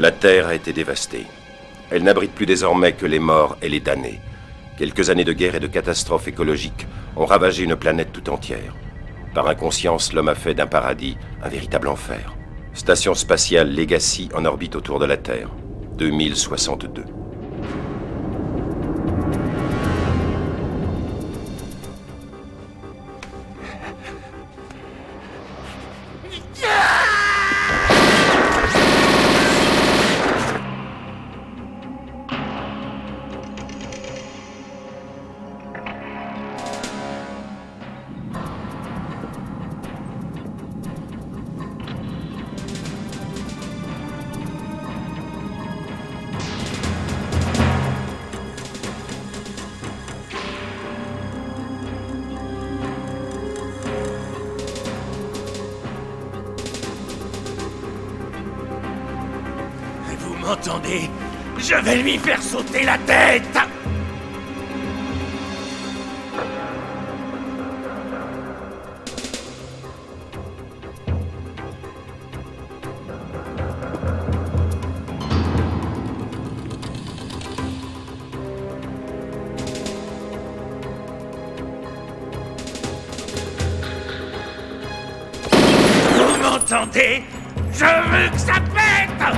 La Terre a été dévastée. Elle n'abrite plus désormais que les morts et les damnés. Quelques années de guerre et de catastrophes écologiques ont ravagé une planète tout entière. Par inconscience, l'homme a fait d'un paradis un véritable enfer. Station spatiale Legacy en orbite autour de la Terre. 2062. Entendez, je vais lui faire sauter la tête! Vous m'entendez? Je veux que ça pète!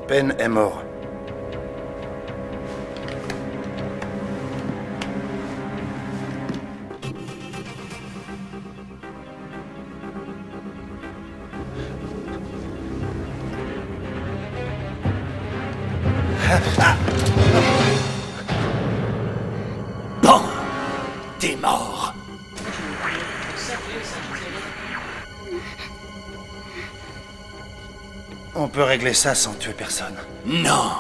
Ben est mort. Bon, t'es mort. On peut régler ça sans tuer personne. Non,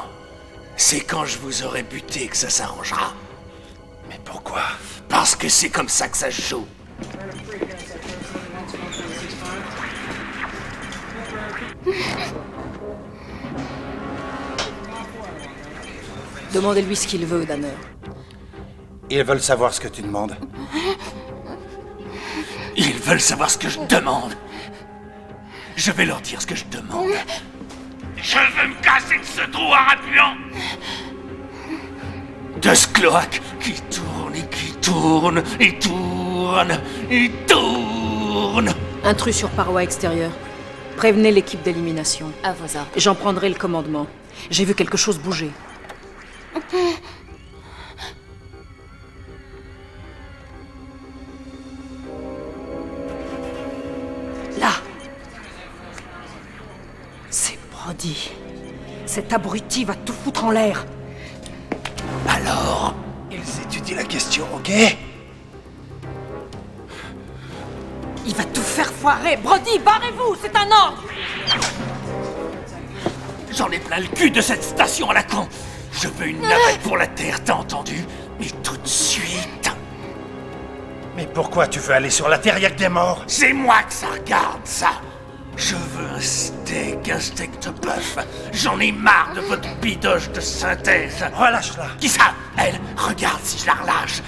c'est quand je vous aurai buté que ça s'arrangera. Mais pourquoi? Parce que c'est comme ça que ça se joue. Demandez-lui ce qu'il veut, Danner. Ils veulent savoir ce que tu demandes. Ils veulent savoir ce que je demande. Je vais leur dire ce que je demande. Je veux me casser de ce trou à remuant. De ce cloaque qui tourne et qui tourne et tourne et tourne. Intrus sur paroi extérieure. Prévenez l'équipe d'élimination. À vos ordres. J'en prendrai le commandement. J'ai vu quelque chose bouger. Là. C'est Brody. Cet abruti va tout foutre en l'air. Alors, Ils étudient la question, ok? Il va tout faire foirer. Brody, barrez-vous, c'est un ordre. j'en ai plein le cul de cette station à la con. Je veux une navette pour la Terre, t'as entendu? Mais tout de suite. Mais pourquoi tu veux aller sur la Terre, y'a que des morts? C'est moi que ça regarde, ça. Je veux un steak de bœuf. J'en ai marre de votre bidoche de synthèse. Relâche-la. Qui ça? Elle? Regarde si je la relâche.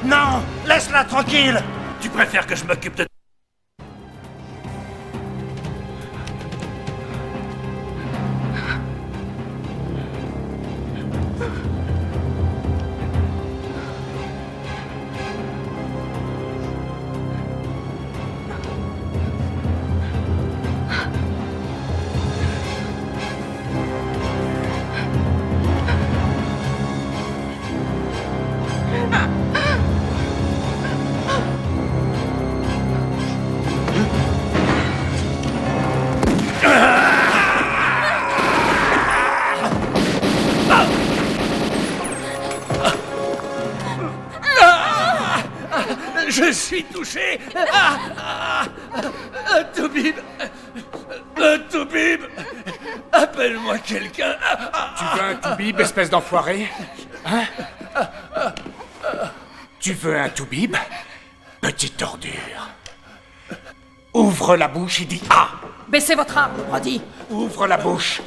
Non, laisse-la tranquille. Tu préfères que je m'occupe de... Je suis touché. Toubib. Toubib. Appelle-moi quelqu'un. Tu veux un toubib, espèce d'enfoiré? Hein? Tu veux un toubib? Petite ordure. Ouvre la bouche et dis « Ah !» Baissez votre arme, Brody. Ouvre la bouche.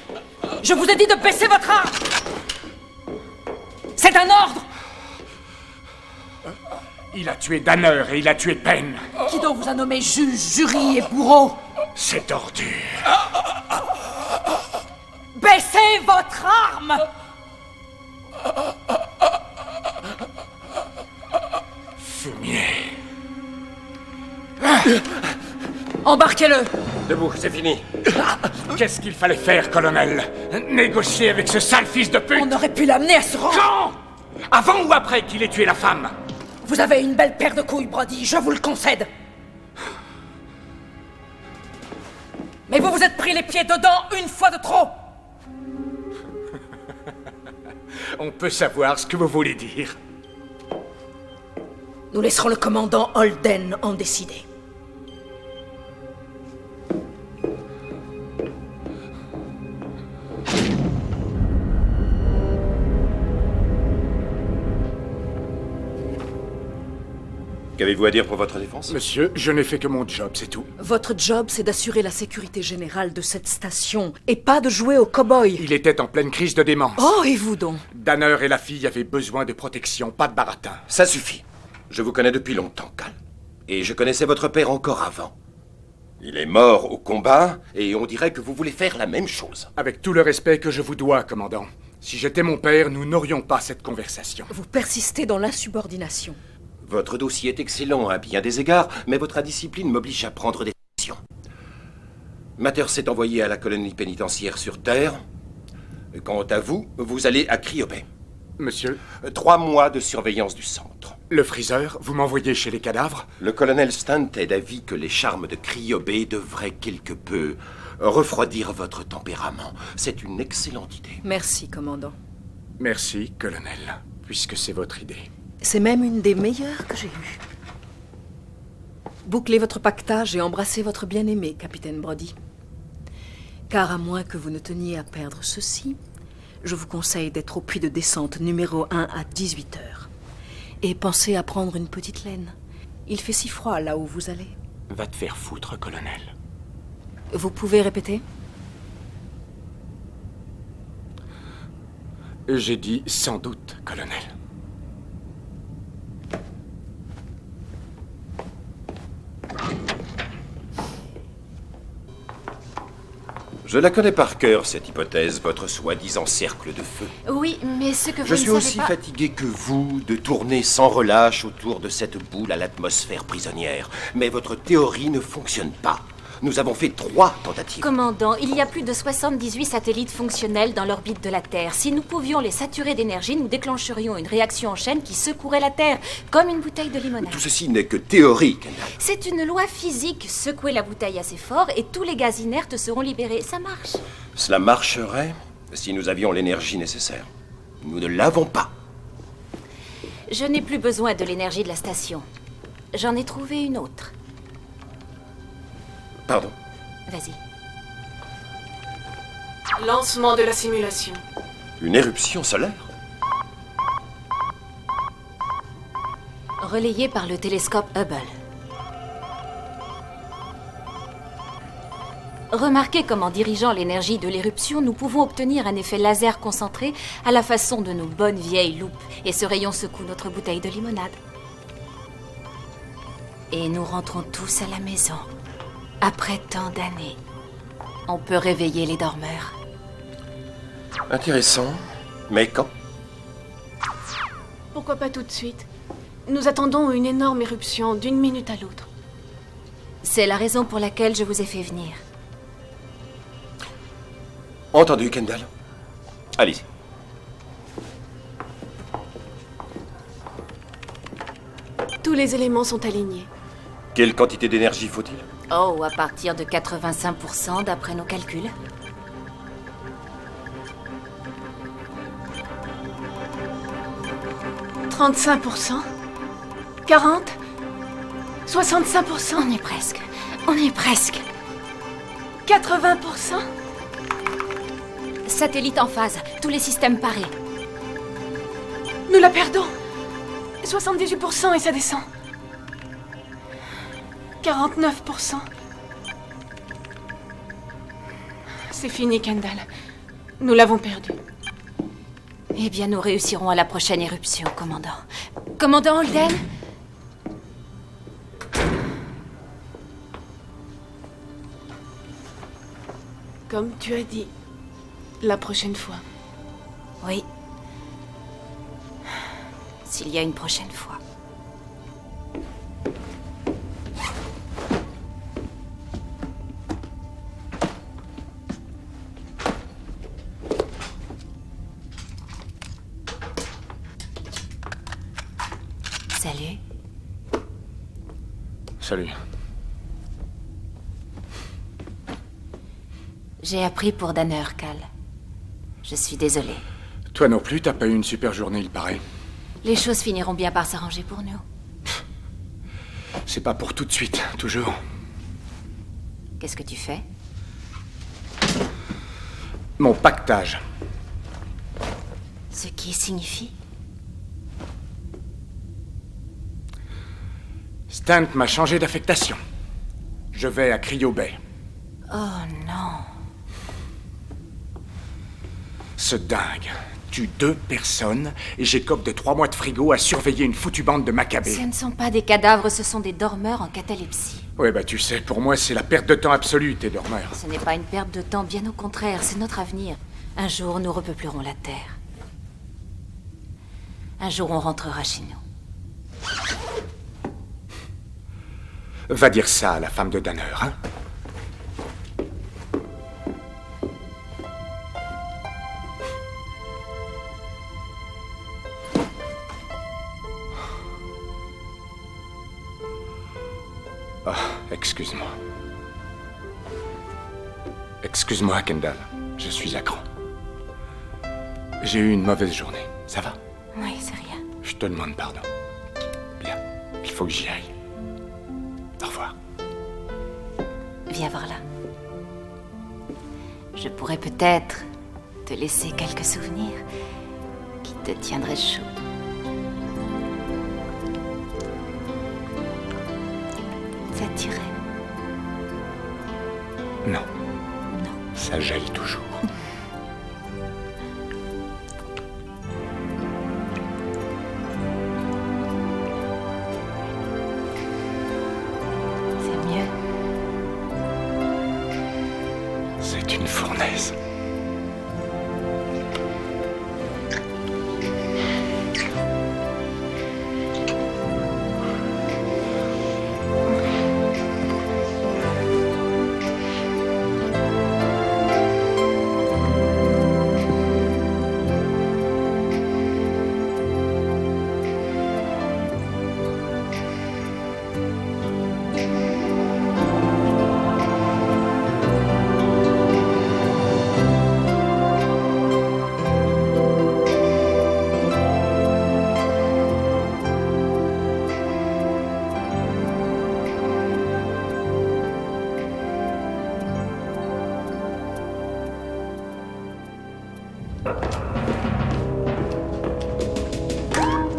Je vous ai dit de baisser votre arme. C'est un ordre. Il a tué Danner et il a tué Penn. Qui donc vous a nommé juge, jury et bourreau? Cette ordure. Baissez votre arme. Fumier. Embarquez-le. Debout, c'est fini. Qu'est-ce qu'il fallait faire, colonel? Négocier avec ce sale fils de pute? On aurait pu l'amener à ce rang. Quand? Avant ou après qu'il ait tué la femme? Vous avez une belle paire de couilles, Brody, je vous le concède. Mais vous vous êtes pris les pieds dedans une fois de trop. On peut savoir ce que vous voulez dire. Nous laisserons le commandant Holden en décider. Qu'avez-vous à dire pour votre défense? Monsieur, je n'ai fait que mon job, c'est tout. Votre job, c'est d'assurer la sécurité générale de cette station, et pas de jouer au cow-boy. Il était en pleine crise de démence. Oh, et vous donc? Danner et la fille avaient besoin de protection, pas de baratin. Ça suffit. Je vous connais depuis longtemps, Cal. Et je connaissais votre père encore avant. Il est mort au combat, et on dirait que vous voulez faire la même chose. Avec tout le respect que je vous dois, commandant. Si j'étais mon père, nous n'aurions pas cette conversation. Vous persistez dans l'insubordination. Votre dossier est excellent à bien des égards, mais votre indiscipline m'oblige à prendre des décisions. Mater s'est envoyé à la colonie pénitentiaire sur Terre. Quant à vous, vous allez à Cryobay. Monsieur, 3 mois de surveillance du centre. le freezer, vous m'envoyez chez les cadavres? Le colonel Stunt est d'avis que les charmes de Cryobay devraient quelque peu refroidir votre tempérament. C'est une excellente idée. Merci, commandant. Merci, colonel, puisque c'est votre idée. C'est même une des meilleures que j'ai eues. Bouclez votre pactage et embrassez votre bien-aimé, capitaine Brody. Car à moins que vous ne teniez à perdre ceci, je vous conseille d'être au puits de descente numéro 1 à 18 heures. Et pensez à prendre une petite laine. Il fait si froid là où vous allez. Va te faire foutre, colonel. Vous pouvez répéter? J'ai dit sans doute, colonel. Je la connais par cœur, cette hypothèse, votre soi-disant cercle de feu. Oui, mais ce que vous Je ne suis savez aussi pas... fatigué que vous de tourner sans relâche autour de cette boule à l'atmosphère prisonnière. Mais votre théorie ne fonctionne pas. Nous avons fait 3 tentatives. Commandant, il y a plus de 78 satellites fonctionnels dans l'orbite de la Terre. Si nous pouvions les saturer d'énergie, nous déclencherions une réaction en chaîne qui secouerait la Terre, comme une bouteille de limonade. Tout ceci n'est que théorique. C'est une loi physique. Secouez la bouteille assez fort et tous les gaz inertes seront libérés. Ça marche. Cela marcherait si nous avions l'énergie nécessaire. Nous ne l'avons pas. Je n'ai plus besoin de l'énergie de la station. J'en ai trouvé une autre. Pardon. Vas-y. Lancement de la simulation. Une éruption solaire? Relayé par le télescope Hubble. Remarquez comment, dirigeant l'énergie de l'éruption, nous pouvons obtenir un effet laser concentré à la façon de nos bonnes vieilles loupes. Et ce rayon secoue notre bouteille de limonade. Et nous rentrons tous à la maison. Après tant d'années, on peut réveiller les dormeurs. Intéressant. Mais quand? Pourquoi pas tout de suite? Nous attendons une énorme éruption d'une minute à l'autre. C'est la raison pour laquelle je vous ai fait venir. Entendu, Kendall. Allez-y. Tous les éléments sont alignés. Quelle quantité d'énergie faut-il? Oh, à partir de 85% d'après nos calculs. « 35%? 40? 65%. On y est presque. On y est presque. 80%. Satellite en phase. Tous les systèmes parés. Nous la perdons. 78% et ça descend. 49%. C'est fini, Kendall. Nous l'avons perdue. Eh bien, nous réussirons à la prochaine éruption, commandant. Commandant Holden? Comme tu as dit, la prochaine fois. Oui. S'il y a une prochaine fois. Salut. Salut. J'ai appris pour Danner, Cal. Je suis désolée. Toi non plus, t'as pas eu une super journée, il paraît. Les choses finiront bien par s'arranger pour nous. C'est pas pour tout de suite, toujours. Qu'est-ce que tu fais? Mon pactage. Ce qui signifie? Stant m'a changé d'affectation. Je vais à Cryo Bay. Oh non. Ce dingue tue 2 personnes et j'écope de 3 mois de frigo à surveiller une foutue bande de macabées. Ce ne sont pas des cadavres, ce sont des dormeurs en catalepsie. Ouais, bah tu sais, pour moi, c'est la perte de temps absolue, tes dormeurs. Ce n'est pas une perte de temps, bien au contraire, c'est notre avenir. Un jour, nous repeuplerons la Terre. Un jour, on rentrera chez nous. Va dire ça à la femme de Danner, hein? Ah, excuse-moi. Excuse-moi, Kendall. Je suis à cran. J'ai eu une mauvaise journée. Ça va? Oui, c'est rien. Je te demande pardon. Bien. Il faut que j'y aille. Au revoir. Viens voir là. Je pourrais peut-être te laisser quelques souvenirs qui te tiendraient chaud. Ça t'irait? Non. Non. Ça gèle toujours. C'est mieux. C'est une fournaise.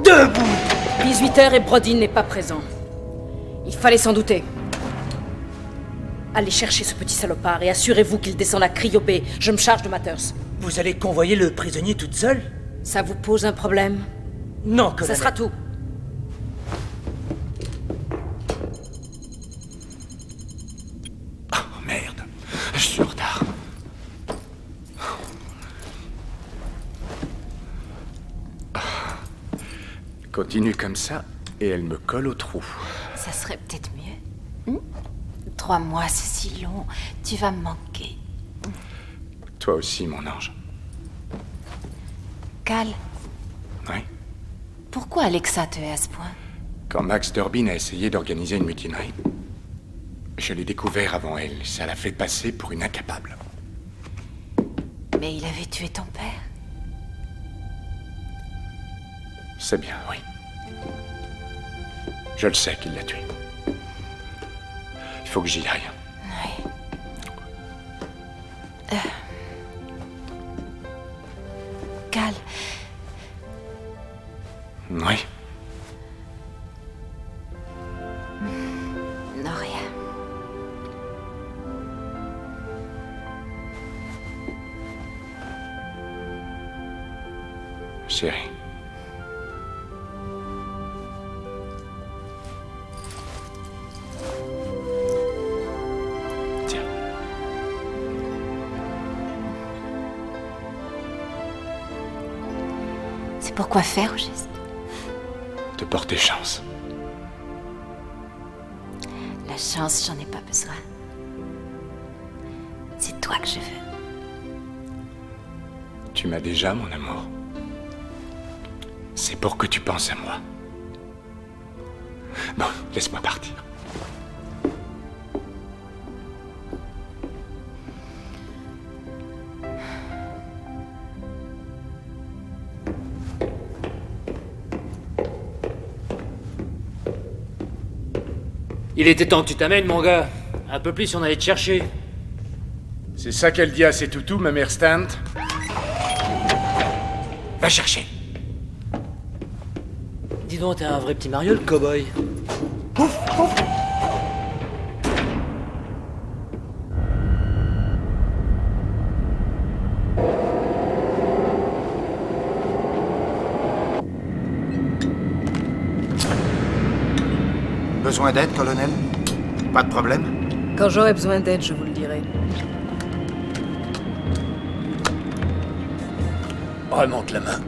Debout 18h et Brody n'est pas présent. Il fallait s'en douter. Allez chercher ce petit salopard et assurez-vous qu'il descende à Cryo Bay. Je me charge de Matters. Vous allez convoyer le prisonnier toute seule? Ça vous pose un problème? Non, colonel. Ça sera tout. Oh, merde. Je suis en retard. Continue comme ça et elle me colle au trou. Ça serait peut-être mieux. 3 mois, c'est si long. Tu vas me manquer. Toi aussi, mon ange. Cal, Oui. pourquoi Alexa te hait à ce point? Quand Max Durbin a essayé d'organiser une mutinerie, je l'ai découvert avant elle. Ça l'a fait passer pour une incapable. Mais il avait tué ton père. C'est bien, oui. Je le sais qu'il l'a tué. faut que j'y aille. Cal, Oui. non, rien. Chérie. Tiens. C'est pour quoi faire, au juste? Te porter chance. La chance, j'en ai pas besoin. C'est toi que je veux. Tu m'as déjà, mon amour. C'est pour que tu penses à moi. Bon, laisse-moi partir. Il était temps que tu t'amènes, mon gars. Un peu plus, on allait te chercher. C'est ça qu'elle dit à ses toutous, ma mère Stant? Va chercher. Dis donc, t'es un vrai petit Mario, le cow-boy. Besoin d'aide, colonel? Pas de problème? Quand j'aurai besoin d'aide, je vous le dirai. Remonte la main.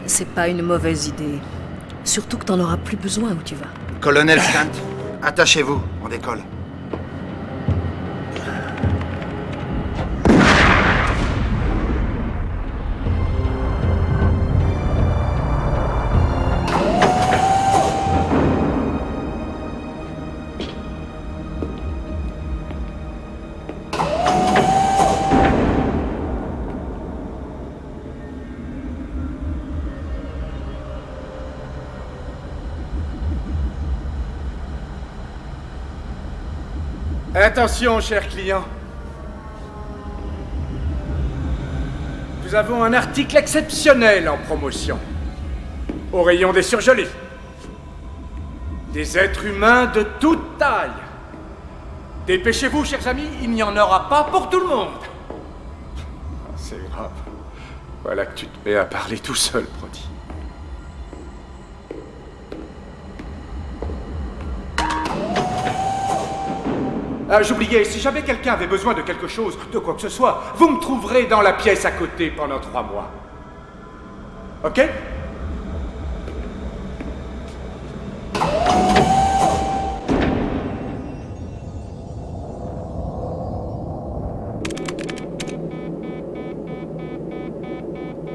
C'est pas une mauvaise idée. Surtout que t'en auras plus besoin où tu vas. Colonel Stant, attachez-vous, on décolle. Attention, cher client. Nous avons un article exceptionnel en promotion. Au rayon des surgelés. Des êtres humains de toute taille. Dépêchez-vous, chers amis, il n'y en aura pas pour tout le monde. C'est grave. Voilà que tu te mets à parler tout seul, Brody. Ah, j'oubliais, si jamais quelqu'un avait besoin de quelque chose, de quoi que ce soit, vous me trouverez dans la pièce à côté pendant 3 mois. Ok?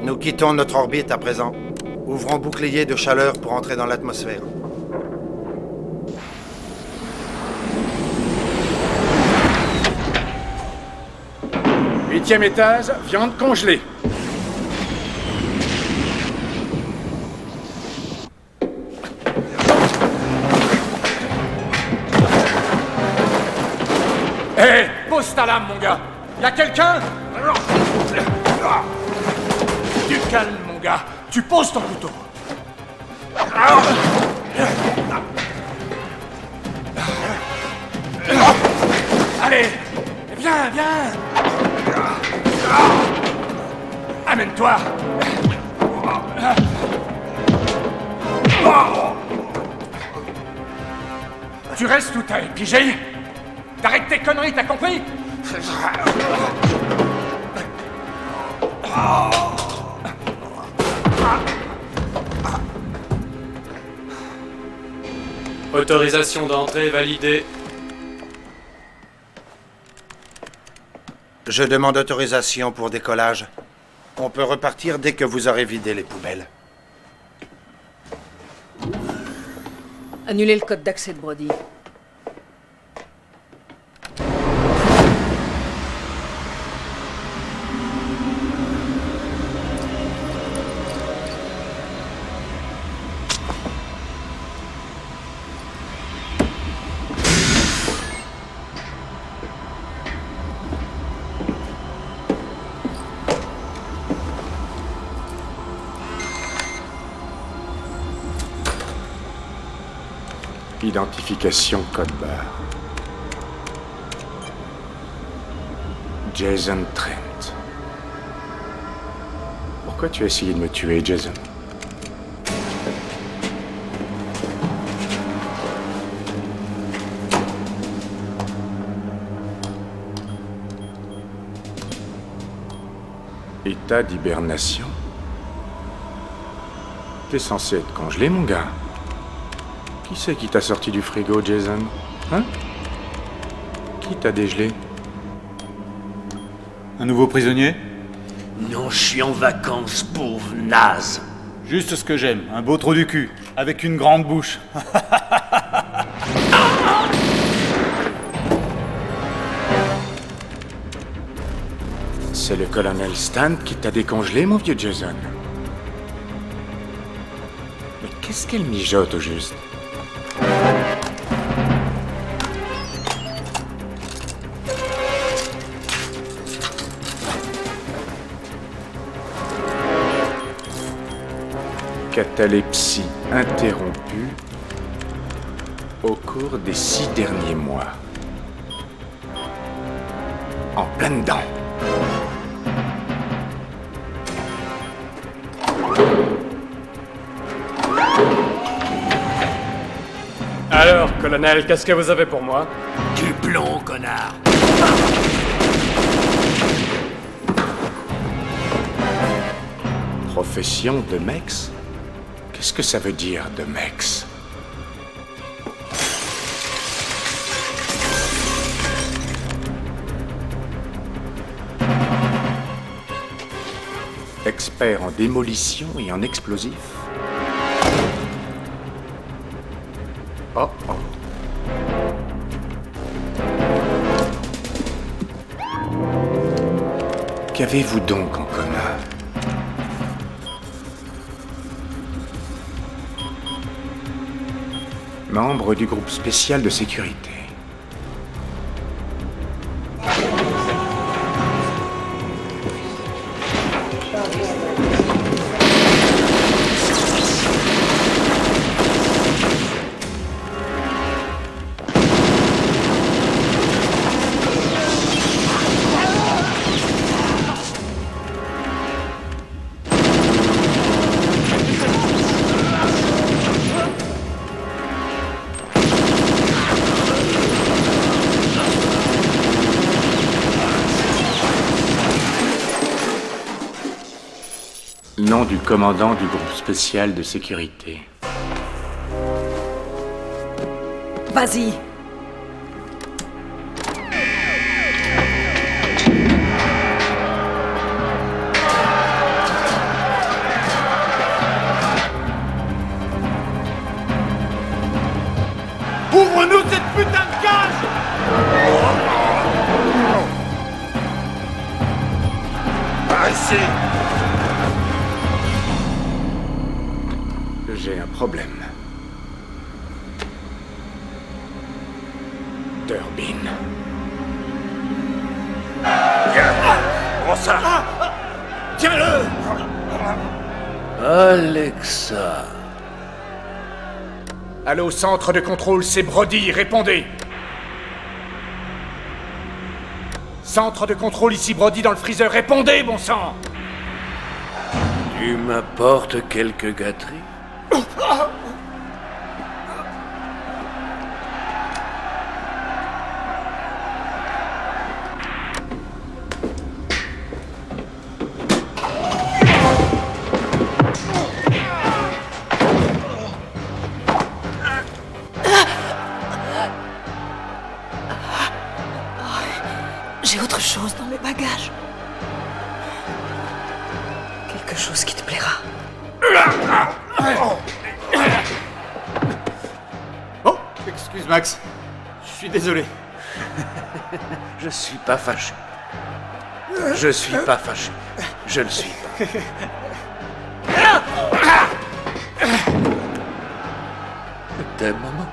Nous quittons notre orbite à présent. Ouvrons bouclier de chaleur pour entrer dans l'atmosphère. Huitième étage, viande congelée. Hé, pose ta lame, mon gars. Y'a quelqu'un? Du calme, mon gars. Tu poses ton couteau. Allez, viens, viens. Amène-toi. Tu restes où t'es, pigé? T'arrêtes tes conneries, t'as compris? Autorisation d'entrée validée. Je demande autorisation pour décollage. On peut repartir dès que vous aurez vidé les poubelles. Annulez le code d'accès de Brody. Identification code barre. Jason Trent. Pourquoi tu as essayé de me tuer, Jason? État d'hibernation? T'es censé être congelé, mon gars. Qui c'est qui t'a sorti du frigo, Jason? Hein? Qui t'a dégelé? Un nouveau prisonnier? Non, je suis en vacances, pauvre naze. Juste ce que j'aime, un beau trou du cul, avec une grande bouche. C'est le colonel Stan qui t'a décongelé, mon vieux Jason. Mais qu'est-ce qu'elle mijote au juste? Catalepsie interrompue au cours des 6 derniers mois. En plein dedans. Alors, colonel, qu'est-ce que vous avez pour moi? Du plomb, connard. Profession de Mex? Qu'est-ce que ça veut dire, de Mex? Expert en démolition et en explosifs? Oh oh. Qu'avez-vous donc en commun? Membre du groupe spécial de sécurité. Nom du commandant du groupe spécial de sécurité. Vas-y. Ouvre-nous cette putain de cage! Par ici! J'ai un problème. Durbin. Viens! Prends ça! Tiens-le! Alexa. Allô, centre de contrôle, c'est Brody, répondez! Centre de contrôle, ici Brody dans le freezer, répondez, bon sang! Tu m'apportes quelques gâteries? J'ai autre chose dans mes bagages. Quelque chose qui te plaira. Oh, excuse Max. Je suis désolé. Je suis pas fâché. Je suis pas fâché. Je le suis pas. Je t'aime, maman.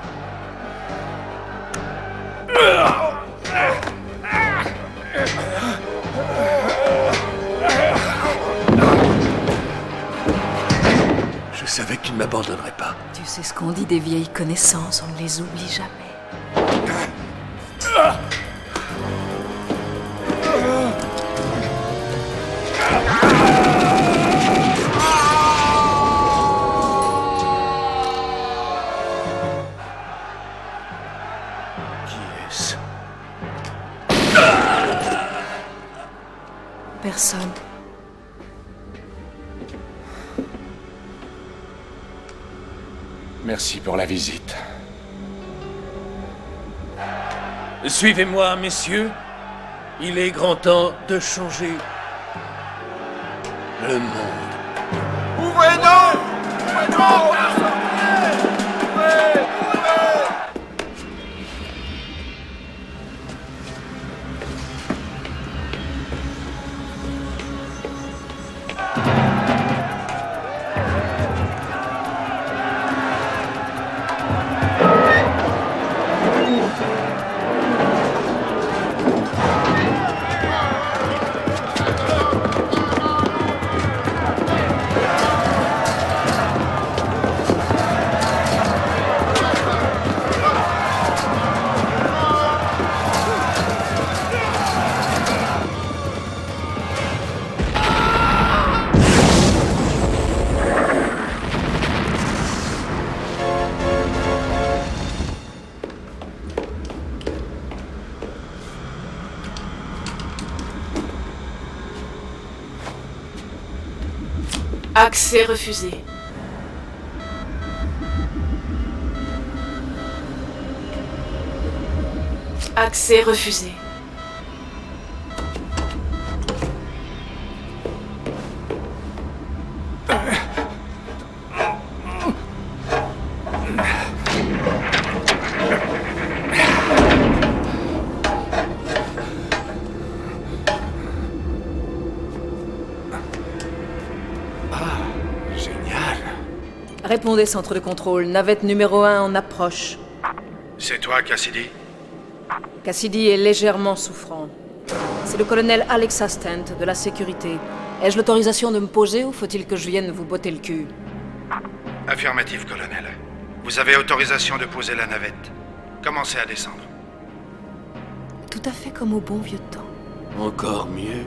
Je savais que tu ne m'abandonnerais pas. Tu sais ce qu'on dit des vieilles connaissances, on ne les oublie jamais. Qui est-ce? Personne. Merci pour la visite. Suivez-moi, messieurs. Il est grand temps de changer le monde. Ouvrez-nous! Accès refusé. Accès refusé. Répondez, centre de contrôle. Navette numéro 1 en approche. C'est toi, Cassidy? Cassidy est légèrement souffrant. C'est le colonel Alex Astent, de la sécurité. Ai-je l'autorisation de me poser ou faut-il que je vienne vous botter le cul? Affirmatif, colonel. Vous avez autorisation de poser la navette. Commencez à descendre. Tout à fait comme au bon vieux temps. Encore mieux.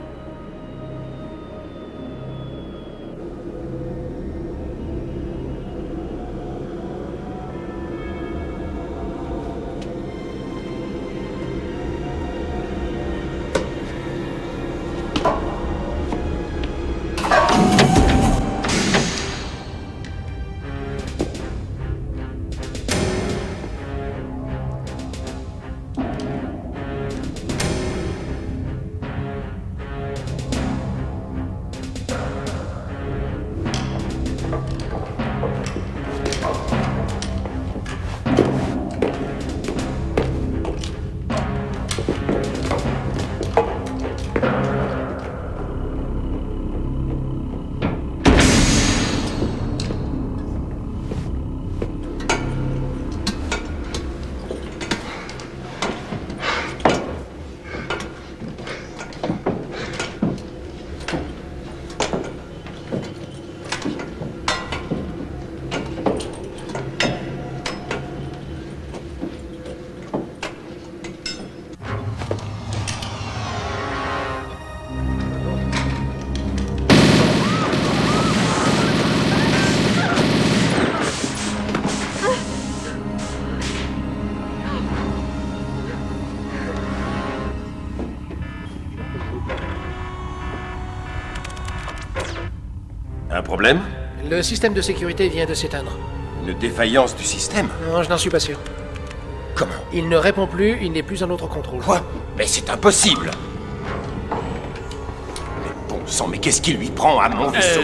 Un problème? Le système de sécurité vient de s'éteindre. Une défaillance du système? Non, je n'en suis pas sûr. Comment? Il ne répond plus, il n'est plus en notre contrôle. Quoi? Mais c'est impossible! Mais bon sang, mais qu'est-ce qui lui prend à mon vaisseau?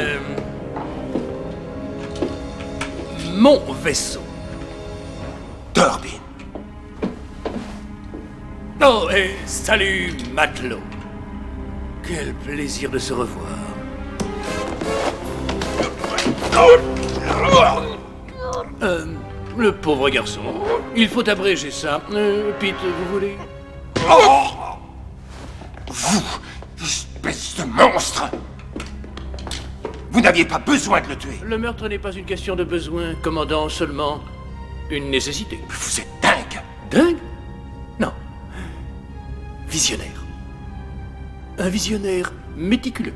Mon vaisseau. Turbine. Oh, et salut, matelot. Quel plaisir de se revoir. Le pauvre garçon. Il faut abréger ça. Pete, vous voulez? Vous, espèce de monstre! Vous n'aviez pas besoin de le tuer. Le meurtre n'est pas une question de besoin, commandant, seulement une nécessité. Vous êtes dingue. Dingue? Non. Visionnaire. Un visionnaire méticuleux.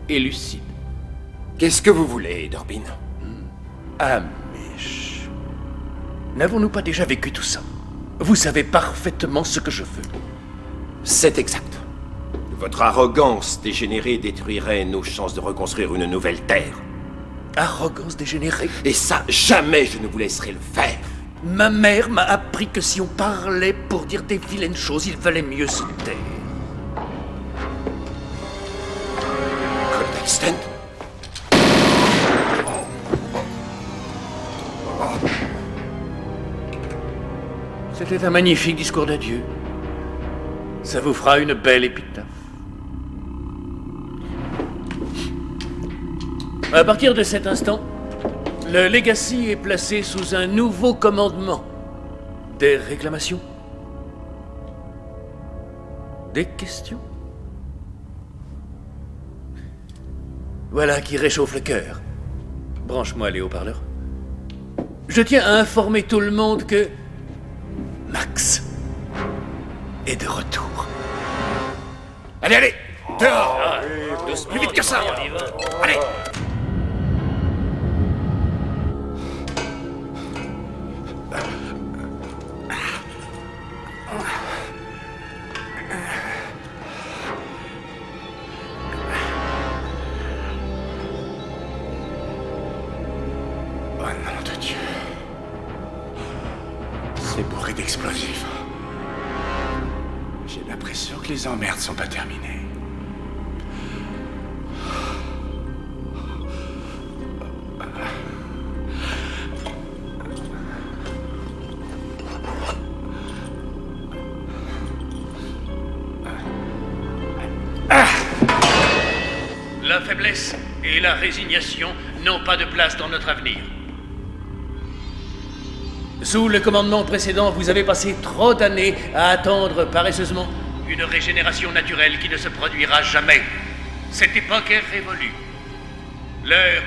Et lucide. Qu'est-ce que vous voulez, Dorbin? Amish. N'avons-nous pas déjà vécu tout ça? Vous savez parfaitement ce que je veux. C'est exact. Votre arrogance dégénérée détruirait nos chances de reconstruire une nouvelle Terre. Arrogance dégénérée. Et ça, jamais je ne vous laisserai le faire. Ma mère m'a appris que si on parlait pour dire des vilaines choses, il valait mieux se taire. Colonel Stent? C'était un magnifique discours d'adieu. Ça vous fera une belle épitaphe. À partir de cet instant, le Legacy est placé sous un nouveau commandement. Des réclamations? Des questions? Voilà qui réchauffe le cœur. Branche-moi les haut-parleurs. Je tiens à informer tout le monde que Max est de retour. Allez, allez! Dehors! Plus vite que ça! Allez! Oh nom de Dieu. C'est bourré d'explosifs. J'ai l'impression que les emmerdes sont pas terminées. La faiblesse et la résignation n'ont pas de place dans notre avenir. Sous le commandement précédent, vous avez passé trop d'années à attendre paresseusement une régénération naturelle qui ne se produira jamais. Cette époque est révolue. L'heure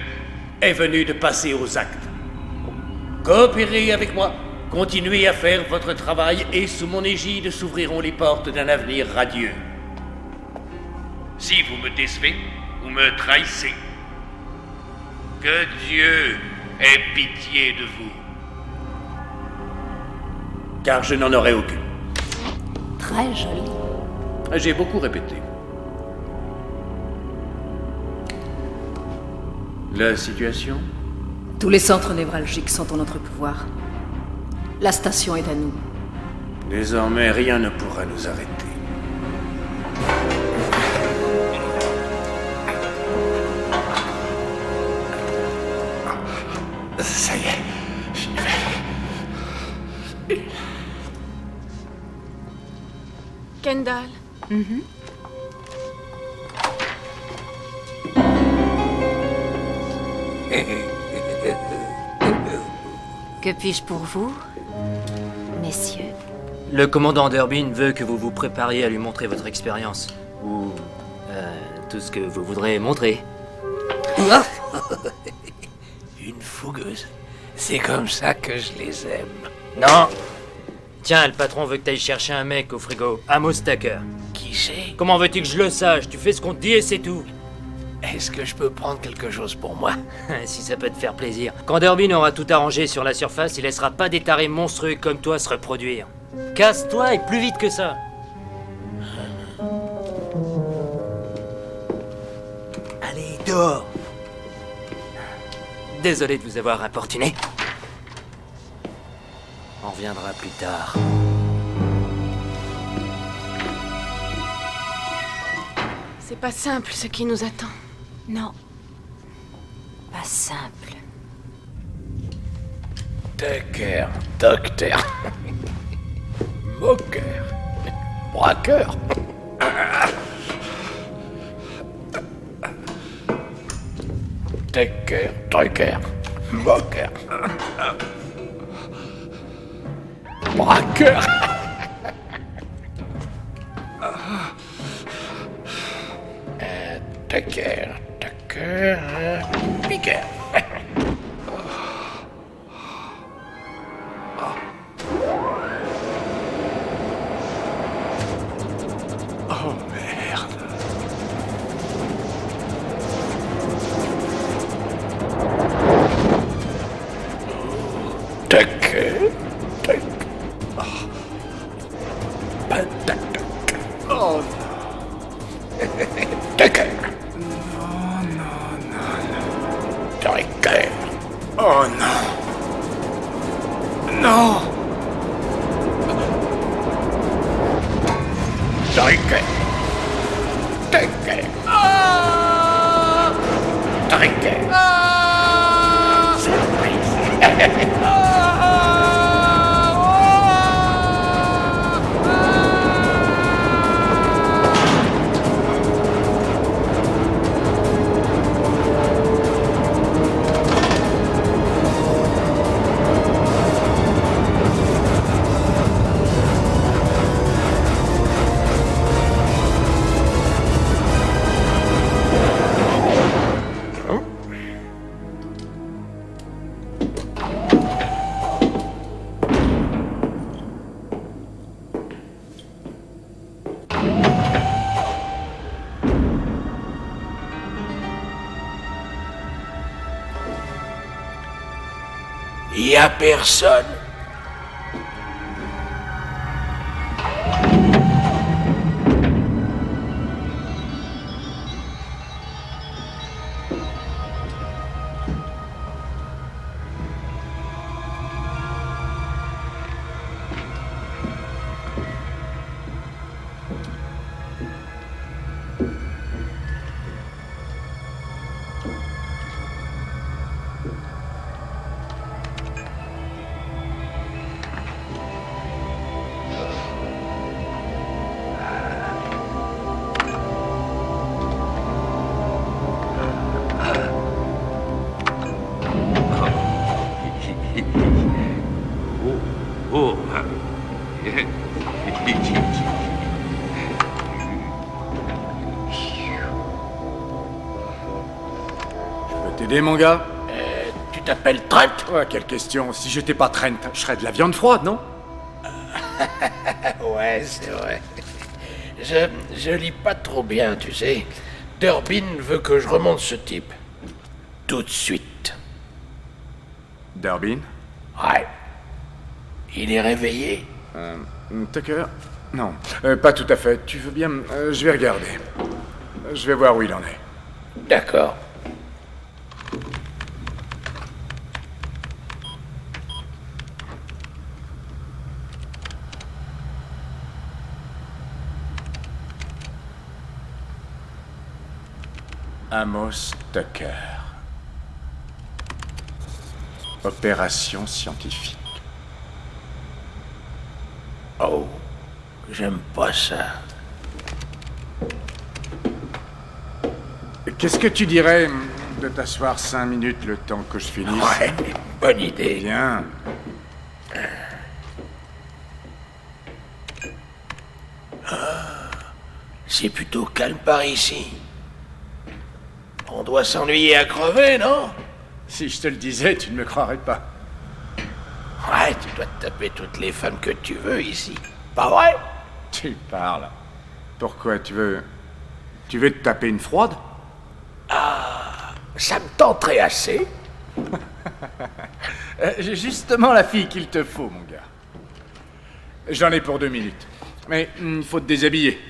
est venue de passer aux actes. Coopérez avec moi, continuez à faire votre travail et sous mon égide s'ouvriront les portes d'un avenir radieux. Si vous me décevez ou me trahissez, que Dieu ait pitié de vous. Car je n'en aurai aucune. Très joli. J'ai beaucoup répété. La situation? Tous les centres névralgiques sont en notre pouvoir. La station est à nous. Désormais, rien ne pourra nous arrêter. Ça y est, j'y vais. Kendall. Que puis-je pour vous, messieurs? Le commandant Durbin veut que vous vous prépariez à lui montrer votre expérience. Ou... tout ce que vous voudrez montrer. Une fougueuse. C'est comme ça que je les aime. Non. Tiens, le patron veut que t'ailles chercher un mec au frigo. Amos Tucker. Qui c'est? Comment veux-tu que je le sache? Tu fais ce qu'on te dit et c'est tout. Est-ce que je peux prendre quelque chose pour moi? Si ça peut te faire plaisir. Quand Durbin aura tout arrangé sur la surface, il laissera pas des tarés monstrueux comme toi se reproduire. Casse-toi et plus vite que ça. Allez, dehors. Désolé de vous avoir importuné. On reviendra plus tard. C'est pas simple ce qui nous attend. Non. Pas simple. Tucker, docteur. Moqueur. Braqueur. Tucker, trucker. Moqueur. Braqueur. Tucker, Tucker, Piquer. Oh merde. Tucker, Tucker. Oh Tucker. non, non, non. Tucker. Oh non. Non. Tucker. Tucker. Tucker. Surprise. Y a personne. T'aider, mon gars? Tu t'appelles Trent? Ouais, quelle question. Si j'étais pas Trent, je serais de la viande froide, non? Ouais, c'est vrai. Je lis pas trop bien, tu sais. Durbin veut que je remonte ce type. Tout de suite. Durbin? Ouais. Il est réveillé. Tucker? Non, pas tout à fait. Tu veux bien... je vais regarder. Je vais voir où il en est. D'accord. Amos Tucker. Opération scientifique. Oh, j'aime pas ça. Qu'est-ce que tu dirais de t'asseoir 5 minutes le temps que je finisse? Ouais, bonne idée. Bien. C'est plutôt calme par ici. On doit s'ennuyer à crever, non? Si je te le disais, tu ne me croirais pas. Ouais, tu dois te taper toutes les femmes que tu veux ici. Pas vrai? Tu parles. Pourquoi tu veux te taper une froide? Ah, ça me tenterait assez. J'ai justement la fille qu'il te faut, mon gars. J'en ai pour 2 minutes. Mais il faut te déshabiller.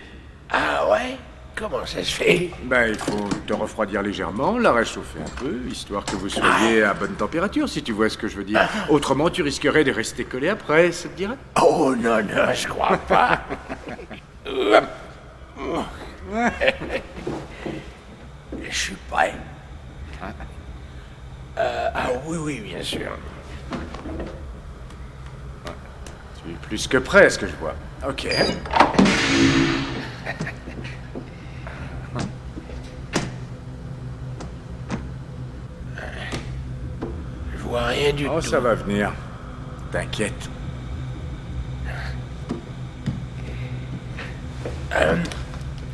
Ah ouais? Comment ça se fait? Ben, il faut te refroidir légèrement, la réchauffer un peu, histoire que vous soyez à bonne température, si tu vois ce que je veux dire. Autrement, tu risquerais de rester collé après, ça te dirait? Oh non, non, je crois pas. Je suis prêt. Ah oui, oui, bien sûr. Tu es plus que prêt, ce que je vois. Ok. Je vois rien du tout. Oh, ça va venir. T'inquiète.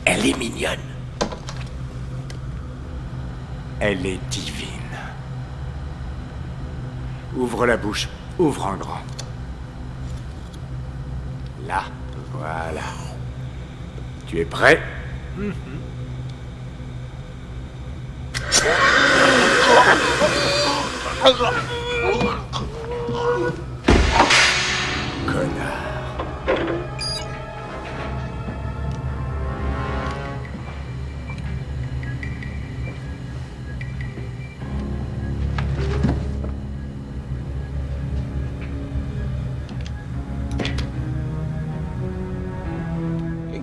Elle est mignonne. Elle est divine. Ouvre la bouche, ouvre en grand. Là, voilà. Tu es prêt? Connard.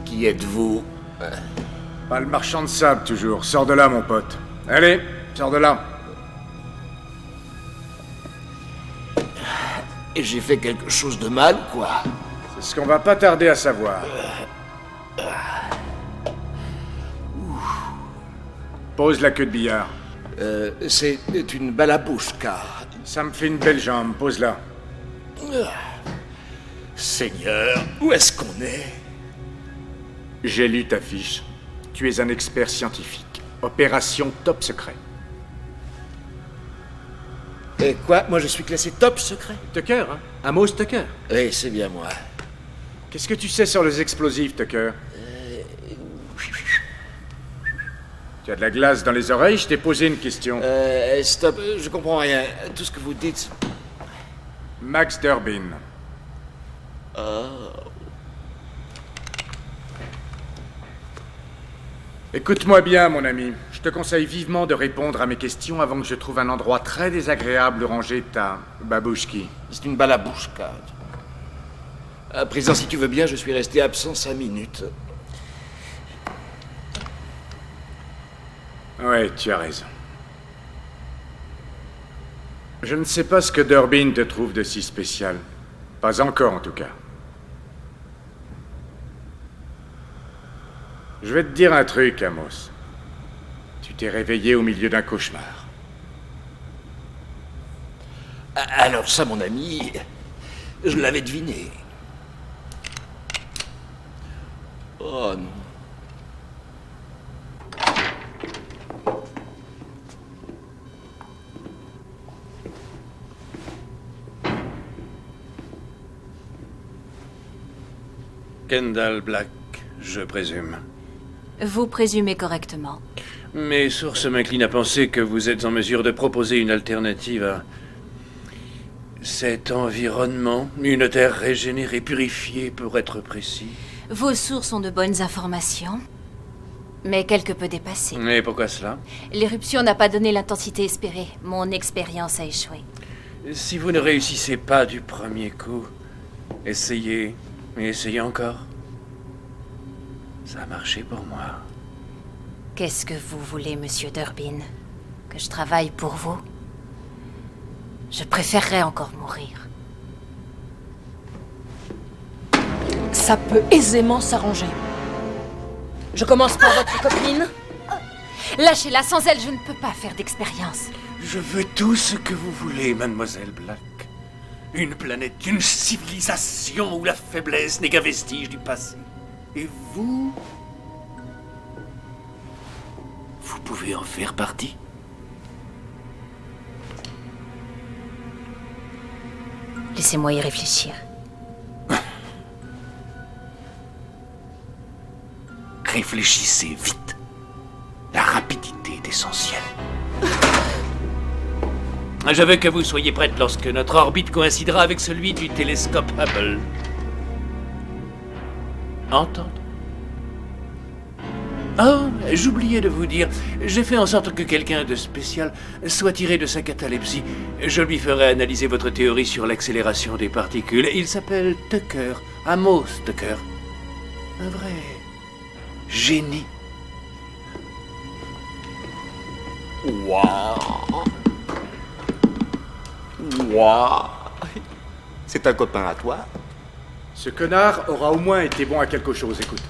Qui êtes-vous? Pas le marchand de sable, toujours. Sors de là, mon pote. Allez, sors de là. Et j'ai fait quelque chose de mal, quoi? C'est ce qu'on va pas tarder à savoir. Pose la queue de billard. C'est une balabouchka. Ça me fait une belle jambe, pose-la. Seigneur, où est-ce qu'on est? J'ai lu ta fiche. Tu es un expert scientifique. Opération top secret. Et quoi? Moi, je suis classé top secret? Tucker, hein? Amos Tucker. Oui, c'est bien moi. Qu'est-ce que tu sais sur les explosifs, Tucker? Tu as de la glace dans les oreilles? Je t'ai posé une question. Stop, je comprends rien. Tout ce que vous dites... Max Durbin. Écoute-moi bien, mon ami. Je te conseille vivement de répondre à mes questions avant que je trouve un endroit très désagréable où ranger ta babouchki. C'est une balabouchka. À présent, si tu veux bien, je suis resté absent 5 minutes. Ouais, tu as raison. Je ne sais pas ce que Durbin te trouve de si spécial. Pas encore, en tout cas. Je vais te dire un truc, Amos. Tu t'es réveillé au milieu d'un cauchemar. Alors ça, mon ami, je l'avais deviné. Oh non. Kendall Black, je présume. Vous présumez correctement. Mes sources m'inclinent à penser que vous êtes en mesure de proposer une alternative à cet environnement, une terre régénérée, purifiée pour être précis. Vos sources ont de bonnes informations, mais quelque peu dépassées. Et pourquoi cela? L'éruption n'a pas donné l'intensité espérée. Mon expérience a échoué. Si vous ne réussissez pas du premier coup, essayez, et essayez encore. Ça a marché pour moi. Qu'est-ce que vous voulez, monsieur Durbin? Que je travaille pour vous? Je préférerais encore mourir. Ça peut aisément s'arranger. Je commence par votre copine. Lâchez-la, sans elle, je ne peux pas faire d'expérience. Je veux tout ce que vous voulez, mademoiselle Black. Une planète, une civilisation où la faiblesse n'est qu'un vestige du passé. Et vous pouvez en faire partie. Laissez-moi y réfléchir. Réfléchissez vite. La rapidité est essentielle. Je veux que vous soyez prête lorsque notre orbite coïncidera avec celui du télescope Hubble. Entendre? Oh, j'oubliais de vous dire, j'ai fait en sorte que quelqu'un de spécial soit tiré de sa catalepsie. Je lui ferai analyser votre théorie sur l'accélération des particules. Il s'appelle Tucker, Amos Tucker. Un vrai génie. Waouh! Waouh! C'est un copain à toi? Ce connard aura au moins été bon à quelque chose, écoute.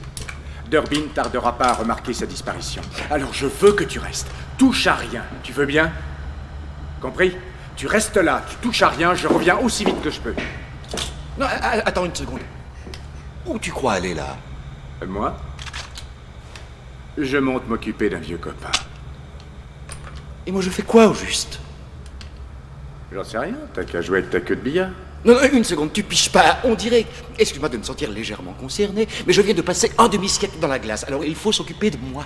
Durbin tardera pas à remarquer sa disparition. Alors je veux que tu restes. Touche à rien, tu veux bien? Compris? Tu restes là, tu touches à rien, je reviens aussi vite que je peux. Non, attends une seconde. Où tu crois aller, là? Moi? Je monte m'occuper d'un vieux copain. Et moi, je fais quoi, au juste? J'en sais rien, t'as qu'à jouer avec ta queue de billard. Non, une seconde, tu piches pas. On dirait... Excuse-moi de me sentir légèrement concerné, mais je viens de passer un demi-siècle dans la glace, alors il faut s'occuper de moi.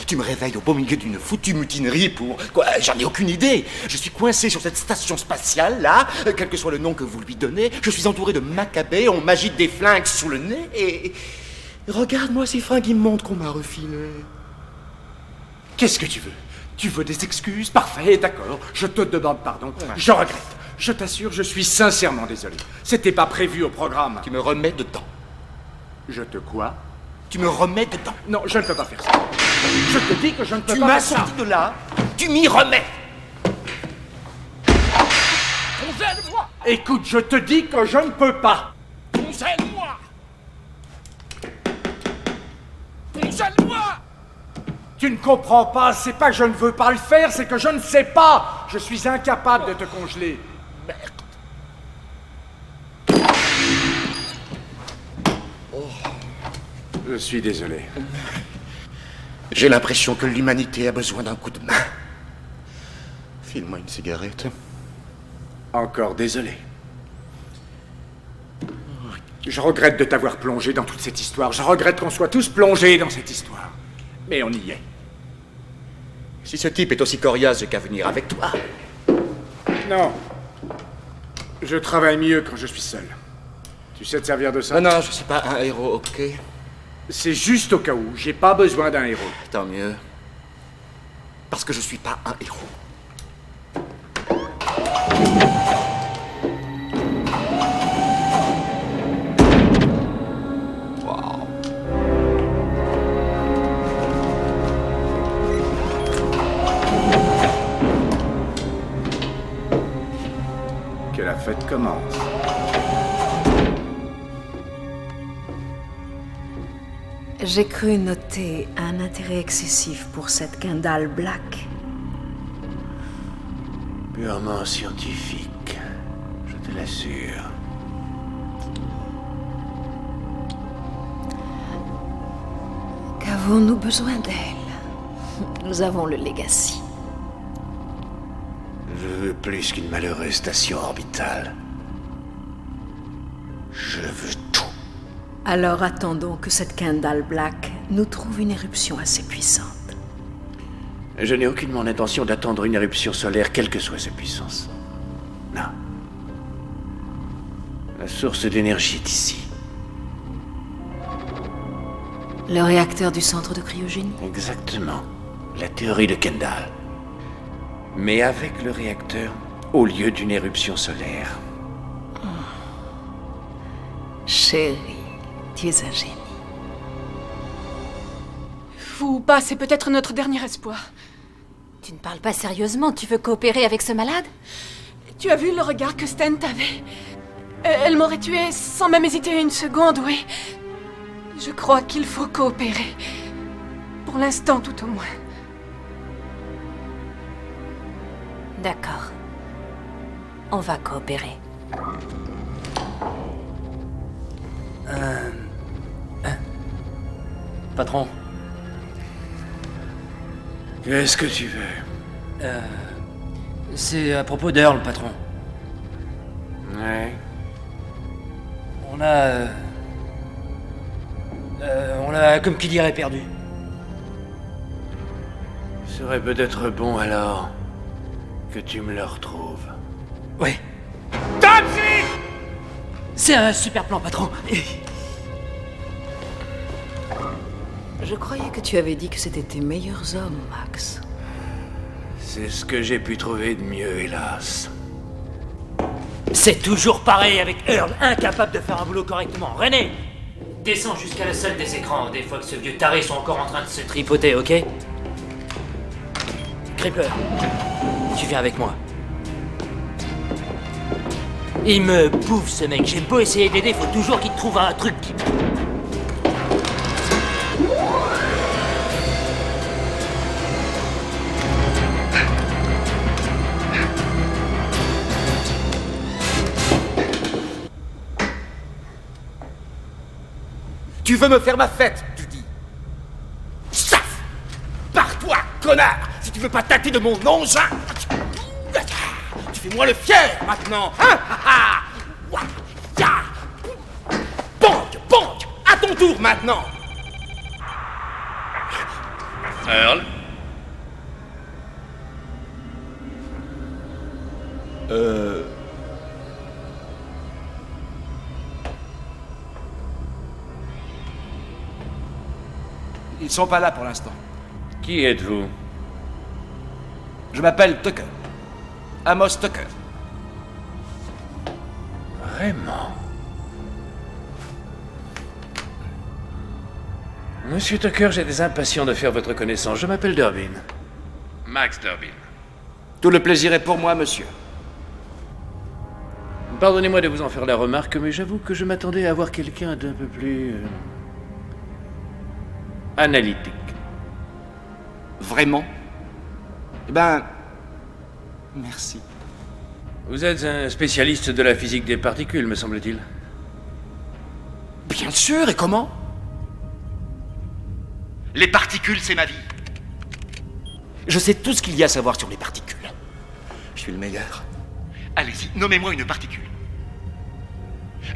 Tu me réveilles au beau milieu d'une foutue mutinerie pour... Quoi? J'en ai aucune idée. Je suis coincé sur cette station spatiale, là, quel que soit le nom que vous lui donnez. Je suis entouré de macabées, on m'agite des flingues sous le nez, et... Regarde-moi ces fringues immondes qu'on m'a refilées. Qu'est-ce que tu veux? Tu veux des excuses? Parfait, d'accord. Je te demande pardon. Je regrette. Je t'assure, je suis sincèrement désolé. C'était pas prévu au programme. Tu me remets dedans. Je te quoi? Tu me remets dedans. Non, je ne peux pas faire ça. Je te dis que je ne peux tu pas m'as faire ça. sorti de là, tu m'y remets. Congèle-moi. Écoute, je te dis que je ne peux pas. Congèle-moi. Congèle-moi. Tu ne comprends pas, c'est pas que je ne veux pas le faire, c'est que je ne sais pas. Je suis incapable de te congeler. Merde. Je suis désolé. J'ai l'impression que l'humanité a besoin d'un coup de main. File-moi une cigarette. Encore désolé. Je regrette de t'avoir plongé dans toute cette histoire. Je regrette qu'on soit tous plongés dans cette histoire. Mais on y est. Si ce type est aussi coriace, j'ai qu'à venir avec toi. Non. Je travaille mieux quand je suis seul. Tu sais te servir de ça? Ah non, je suis pas un héros, ok? C'est juste au cas où. J'ai pas besoin d'un héros. Tant mieux. Parce que je suis pas un héros. Wow. Que la fête commence. J'ai cru noter un intérêt excessif pour cette Kendall Black. Purement scientifique, je te l'assure. Qu'avons-nous besoin d'elle? Nous avons le Legacy. Je veux plus qu'une malheureuse station orbitale. Je veux tout. Alors attendons que cette Kendall Black nous trouve une éruption assez puissante. Je n'ai aucunement l'intention d'attendre une éruption solaire, quelle que soit sa puissance. Non. La source d'énergie est ici. Le réacteur du centre de cryogénie? Exactement. La théorie de Kendall. Mais avec le réacteur au lieu d'une éruption solaire. Oh. Chérie, tu es un génie. Fupa, c'est peut-être notre dernier espoir. Tu ne parles pas sérieusement? Tu veux coopérer avec ce malade? Tu as vu le regard que Stent avait? Elle m'aurait tué sans même hésiter une seconde, oui. Je crois qu'il faut coopérer. Pour l'instant, tout au moins. D'accord. On va coopérer. Patron. Qu'est-ce que tu veux? C'est à propos d'Earl, patron. Ouais. On l'a, comme qui dirait, perdu. Ce serait peut-être bon alors que tu me le retrouves. Ouais. Taxi! C'est un super plan, patron. Je croyais que tu avais dit que c'était tes meilleurs hommes, Max. C'est ce que j'ai pu trouver de mieux, hélas. C'est toujours pareil avec Earl, incapable de faire un boulot correctement. René, descends jusqu'à la salle des écrans, des fois que ce vieux taré sont encore en train de se tripoter, ok? Creeper, tu viens avec moi. Il me bouffe, ce mec. J'ai beau essayer d'aider, faut toujours qu'il trouve un truc qui... Tu veux me faire ma fête, tu dis? Saf! Pars-toi, connard! Si tu Tu veux pas tâter de mon nom, ça? Tu fais moi le fier, maintenant, hein? Bonk, bonk! À ton tour, maintenant! Earl? Ils sont pas là pour l'instant. Qui êtes-vous? Je m'appelle Tucker. Amos Tucker. Vraiment? Monsieur Tucker, j'ai des impatients de faire votre connaissance. Je m'appelle Durbin. Max Durbin. Tout le plaisir est pour moi, monsieur. Pardonnez-moi de vous en faire la remarque, mais j'avoue que je m'attendais à voir quelqu'un d'un peu plus... analytique. Vraiment? Eh ben... merci. Vous êtes un spécialiste de la physique des particules, me semble-t-il. Bien sûr, et comment? Les particules, c'est ma vie. Je sais tout ce qu'il y a à savoir sur les particules. Je suis le meilleur. Allez-y, nommez-moi une particule.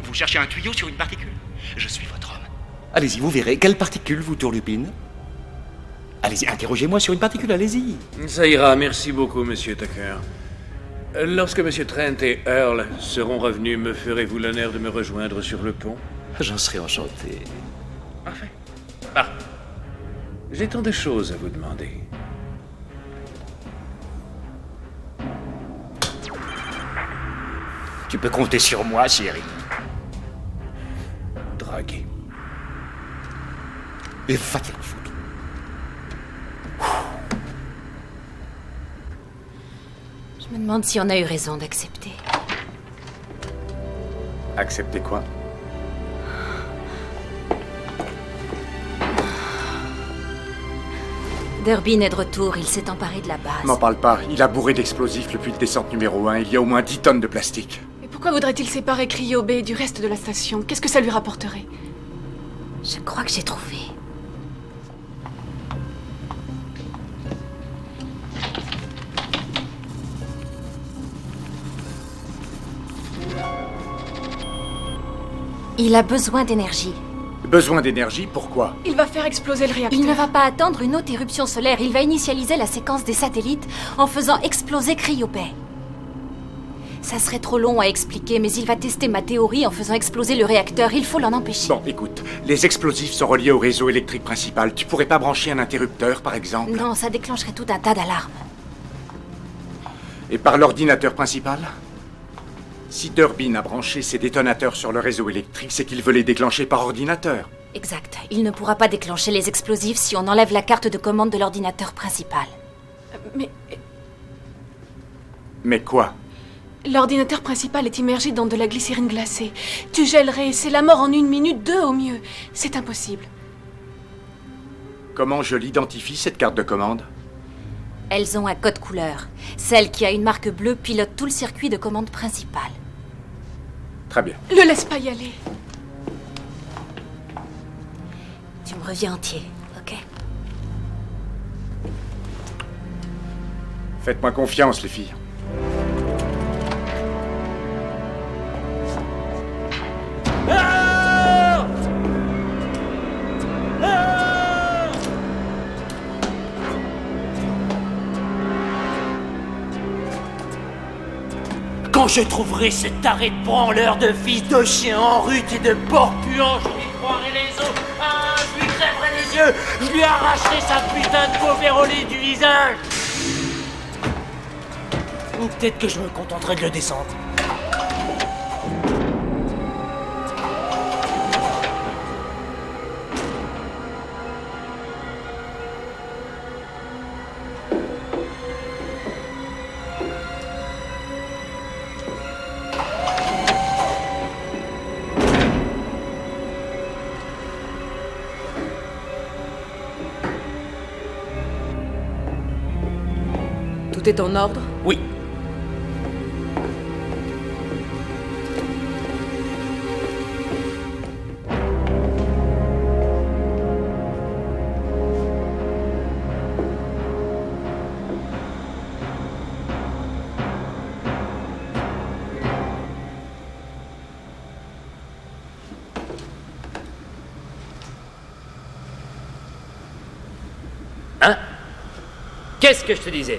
Vous cherchez un tuyau sur une particule? Je suis votre homme. Allez-y, vous verrez quelle particule vous tourlupine. Allez-y, interrogez-moi sur une particule, allez-y. Ça ira, merci beaucoup, monsieur Tucker. Lorsque monsieur Trent et Earl seront revenus, me ferez-vous l'honneur de me rejoindre sur le pont? J'en serai enchanté. Parfait. Ah. J'ai tant de choses à vous demander. Tu peux compter sur moi, chérie. Dragué. Et va te le foutre. Je me demande si on a eu raison d'accepter. Accepter quoi? Durbin est de retour, il s'est emparé de la base. M'en parle pas, il a bourré d'explosifs depuis le descente numéro 1. Il y a au moins 10 tonnes de plastique. Et pourquoi voudrait-il séparer Cryo Bay du reste de la station? Qu'est-ce que ça lui rapporterait? Je crois que j'ai trouvé. Il a besoin d'énergie. Besoin d'énergie, pourquoi? Il va faire exploser le réacteur. Il ne va pas attendre une autre éruption solaire. Il va initialiser la séquence des satellites en faisant exploser Cryo Bay. Ça serait trop long à expliquer, mais il va tester ma théorie en faisant exploser le réacteur. Il faut l'en empêcher. Bon, écoute, les explosifs sont reliés au réseau électrique principal. Tu pourrais pas brancher un interrupteur, par exemple? Non, ça déclencherait tout un tas d'alarmes. Et par l'ordinateur principal? Si Durbin a branché ses détonateurs sur le réseau électrique, c'est qu'il veut les déclencher par ordinateur. Exact. Il ne pourra pas déclencher les explosifs si on enlève la carte de commande de l'ordinateur principal. Mais quoi? L'ordinateur principal est immergé dans de la glycérine glacée. Tu gèlerais, c'est la mort en 1 minute, 2 au mieux. C'est impossible. Comment je l'identifie, cette carte de commande? Elles ont un code couleur. Celle qui a une marque bleue pilote tout le circuit de commande principal. Très bien. Le laisse pas y aller. Tu me reviens entier, ok? Faites-moi confiance, les filles. Quand je trouverai ce taré de branleur de fils de chien en rut et de porc puant, je lui croirai les os. Ah, je lui crèverai les yeux. Je lui arracherai sa putain de peau vérolée du visage. Ou peut-être que je me contenterai de le descendre. Tout est en ordre? Oui. Qu'est-ce que je te disais?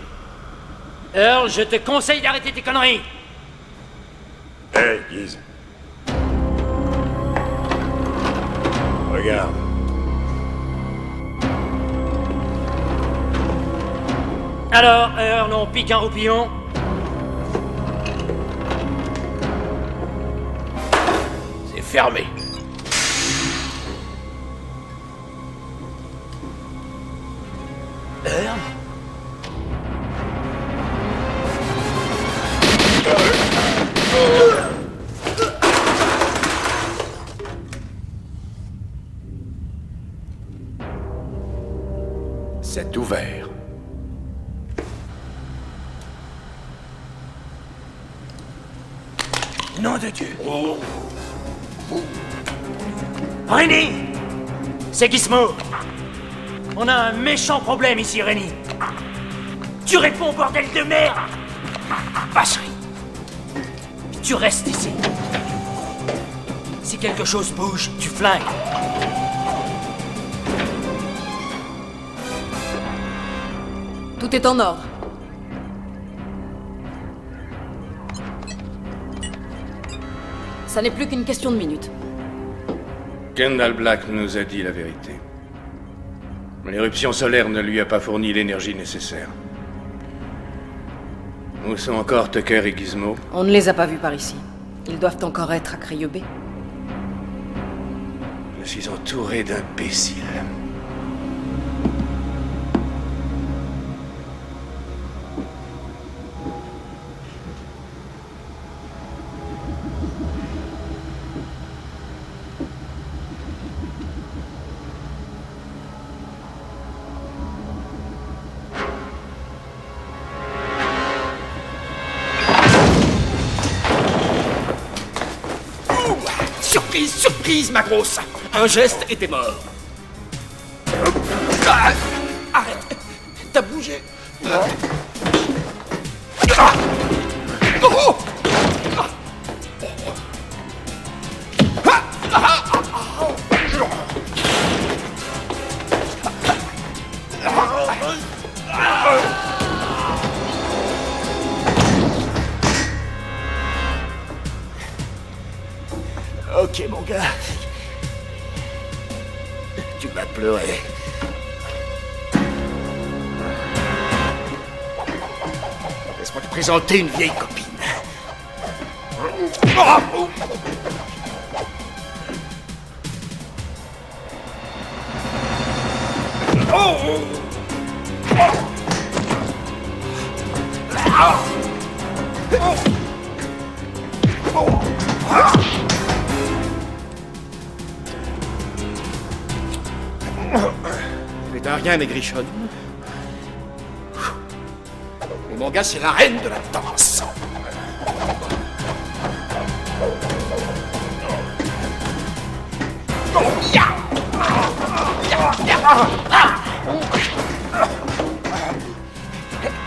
Earl, je te conseille d'arrêter tes conneries. Hey, Guise. Regarde. Alors, Earl, on pique un roupillon? C'est fermé. Earl? C'est ouvert. Nom de Dieu. Rennie! C'est Gizmo! On a un méchant problème ici, Rennie. Tu réponds, bordel de merde! Vacherie! Tu restes ici. Si quelque chose bouge, tu flingues. Tout est en ordre. Ça n'est plus qu'une question de minutes. Kendall Black nous a dit la vérité. L'éruption solaire ne lui a pas fourni l'énergie nécessaire. Où sont encore Tucker et Gizmo? On ne les a pas vus par ici. Ils doivent encore être à Cryobé. Je suis entouré d'imbéciles. Surprise, surprise, ma grosse! Un geste et t'es mort. Arrête! T'as bougé! Ok, mon gars. Tu vas pleurer. Laisse-moi te présenter une vieille copine. Elle est un rien, maigrichonne. Mais mon gars, c'est la reine de la danse.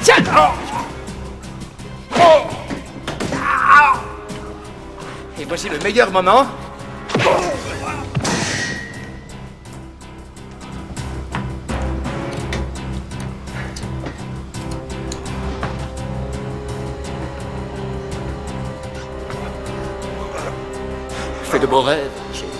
Tiens! Et voici le meilleur moment. Fais de beaux rêves, chérie.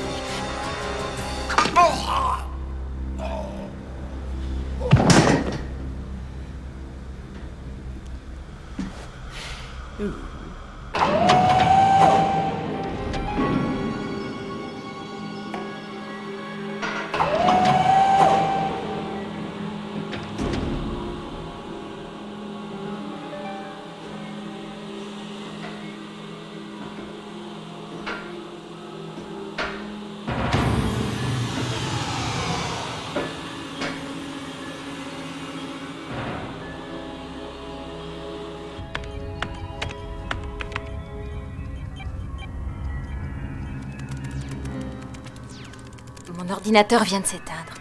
Mon ordinateur vient de s'éteindre.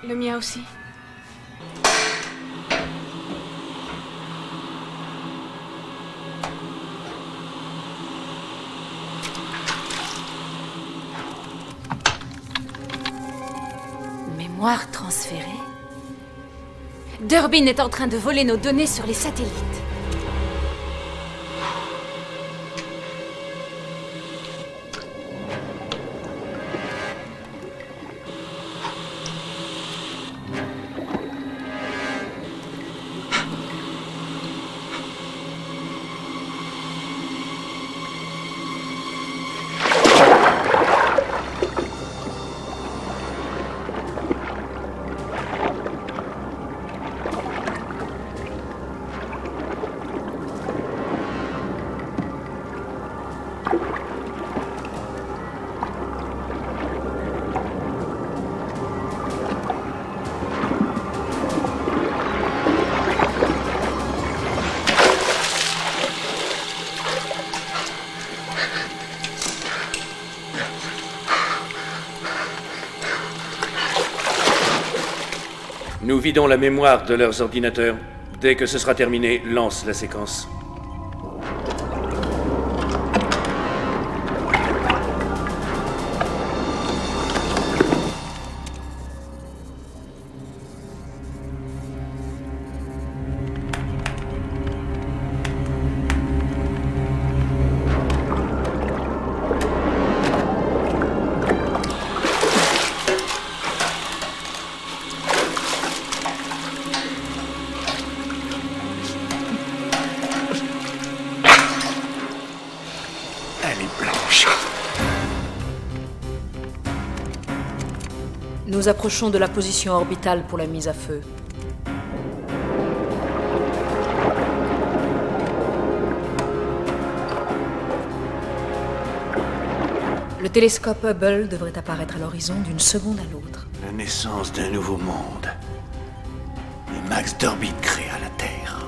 Le mien aussi. Mémoire transférée? Durbin est en train de voler nos données sur les satellites. Nous vidons la mémoire de leurs ordinateurs. Dès que ce sera terminé, lance la séquence. Nous approchons de la position orbitale pour la mise à feu. Le télescope Hubble devrait apparaître à l'horizon d'une seconde à l'autre. La naissance d'un nouveau monde. Et Max Durbin créa la Terre.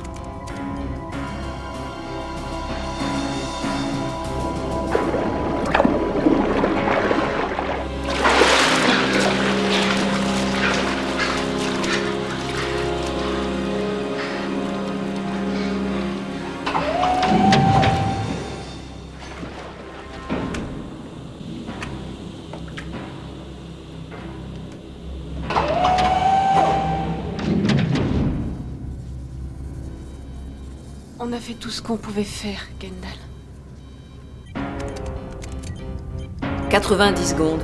On a fait tout ce qu'on pouvait faire, Kendall. 90 secondes.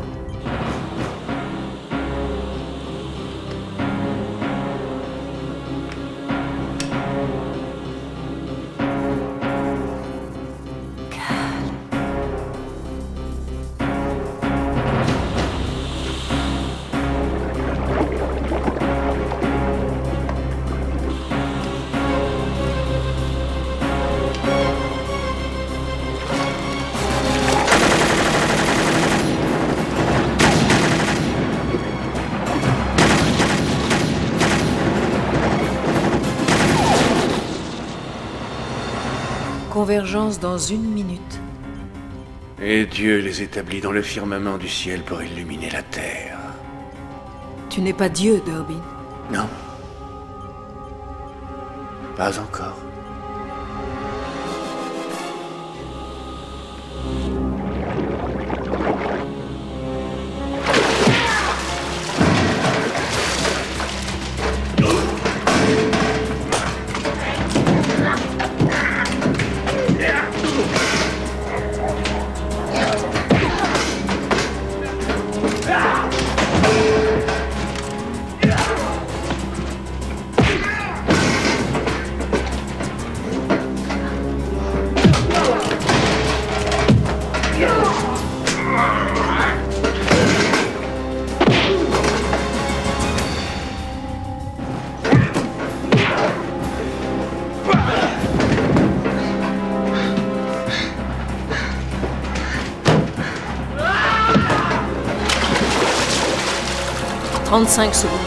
Convergence dans 1 minute. Et Dieu les établit dans le firmament du ciel pour illuminer la terre. Tu n'es pas Dieu, Durbin. Non. Pas encore. « 35 secondes.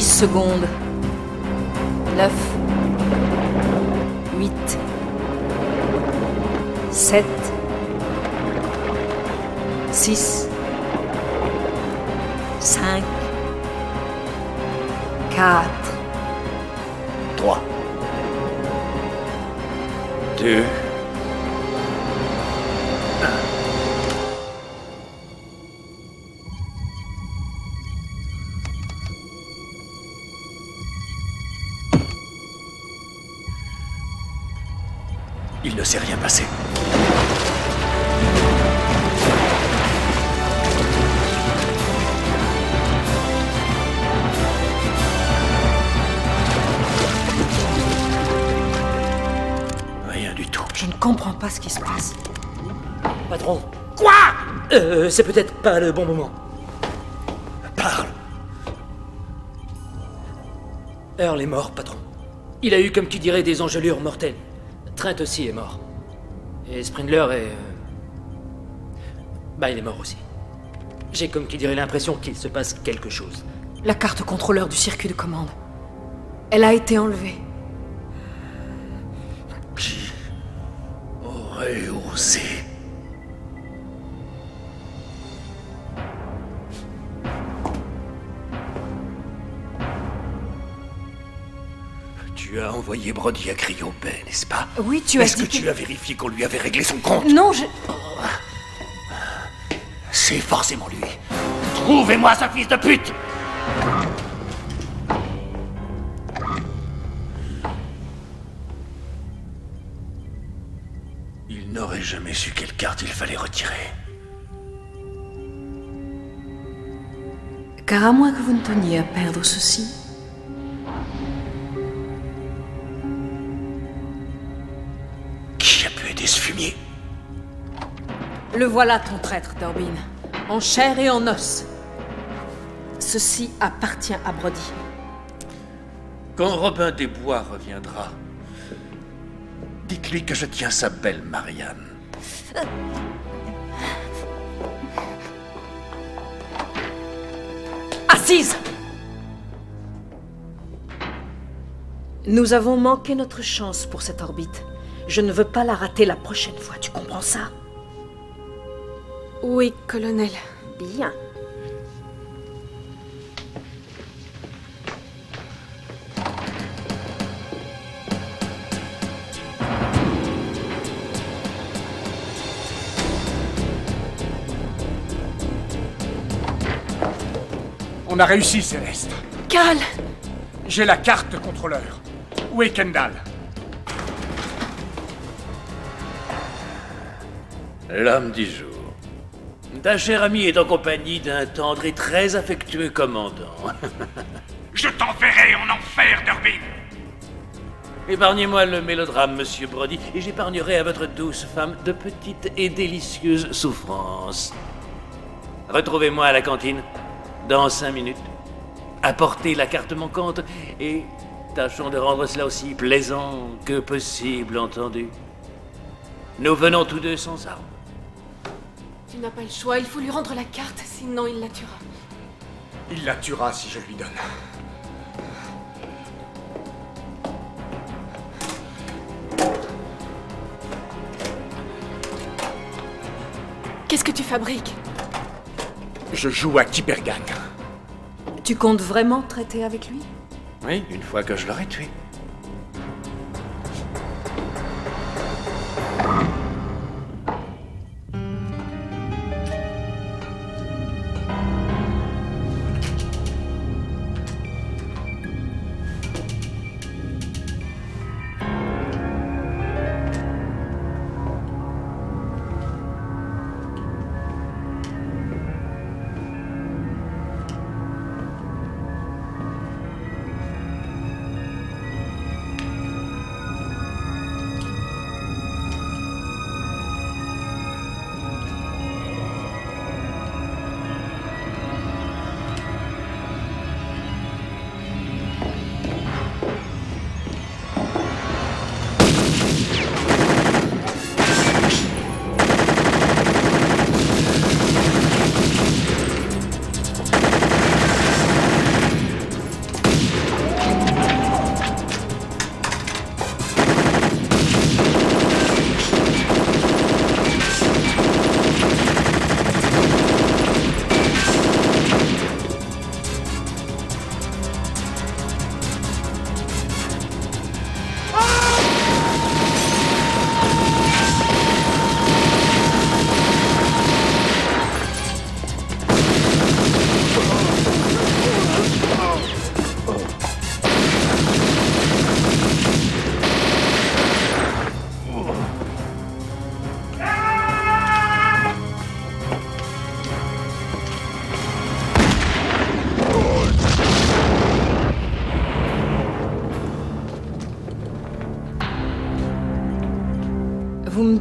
Secondes. 9, 7, 6, 5, 4, 3, 2, 1. Il ne s'est rien passé. Rien du tout. Je ne comprends pas ce qui se passe. Patron. Quoi? C'est peut-être pas le bon moment. Parle. Earl est mort, patron. Il a eu, comme tu dirais, des engelures mortelles. Trent aussi est mort. Et Springler est... il est mort aussi. J'ai, comme qui dirait, l'impression qu'il se passe quelque chose. La carte contrôleur du circuit de commande. Elle a été enlevée. Qui aurait osé? Tu as envoyé Brody à Cryo Bay, n'est-ce pas? Oui, tu as dit Est-ce que tu as vérifié qu'on lui avait réglé son compte? Non, je... C'est forcément lui. Trouvez-moi ce fils de pute! Il n'aurait jamais su quelle carte il fallait retirer. Car à moins que vous ne teniez à perdre ceci... Qui a pu aider ce fumier? Le voilà, ton traître, Durbin. En chair et en os. Ceci appartient à Brody. Quand Robin des Bois reviendra, dites-lui que je tiens sa belle Marianne. Assise! Nous avons manqué notre chance pour cette orbite. Je ne veux pas la rater la prochaine fois, tu comprends ça? Oui, colonel. Bien. On a réussi, Céleste. Cal! J'ai la carte contrôleur. Où est Kendall? L'homme du jour. Ta chère amie est en compagnie d'un tendre et très affectueux commandant. Je t'enverrai en enfer, Durbin! Épargnez-moi le mélodrame, monsieur Brody, et j'épargnerai à votre douce femme de petites et délicieuses souffrances. Retrouvez-moi à la cantine, dans 5 minutes. Apportez la carte manquante, et tâchons de rendre cela aussi plaisant que possible, entendu. Nous venons tous deux sans armes. Tu n'as pas le choix, il faut lui rendre la carte, sinon il la tuera. Il la tuera si je lui donne. Qu'est-ce que tu fabriques? Je joue à Kipergan. Tu comptes vraiment traiter avec lui? Oui, une fois que je l'aurai tué.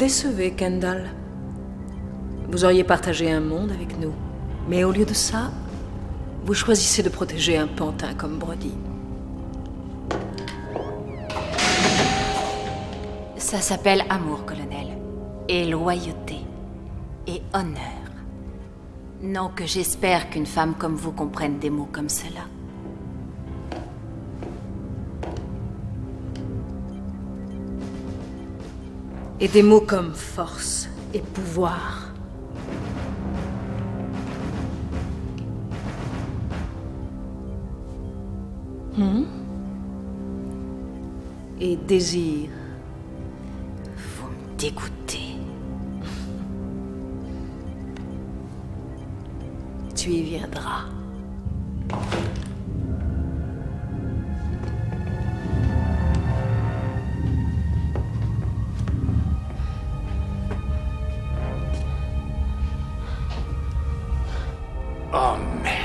décevez, Kendall. Vous auriez partagé un monde avec nous. Mais au lieu de ça, vous choisissez de protéger un pantin comme Brody. Ça s'appelle amour, colonel. Et loyauté. Et honneur. Non que j'espère qu'une femme comme vous comprenne des mots comme cela. Et des mots comme force et pouvoir. Et désir. Vous me dégoûtez. Tu y viendras. Oh merde.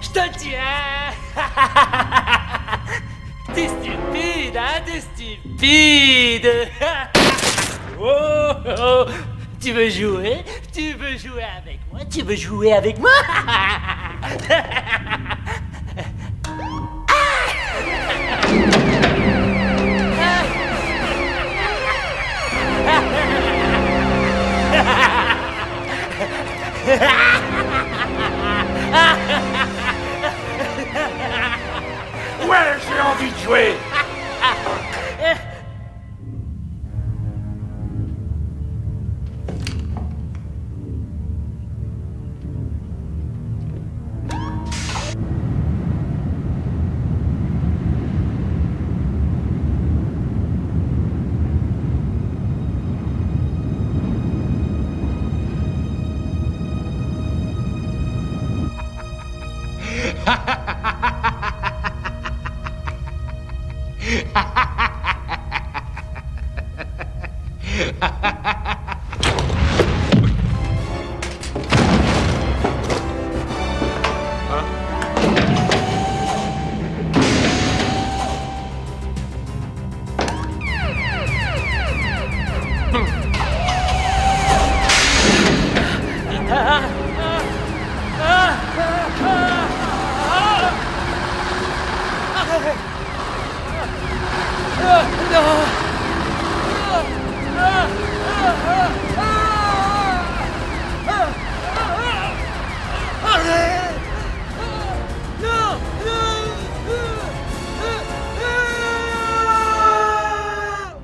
Je te tiens. T'es stupide, hein, t'es stupide. Oh, oh. Tu veux jouer? Tu veux jouer avec moi? Tu veux jouer avec moi? Ouais, j'ai envie de jouer.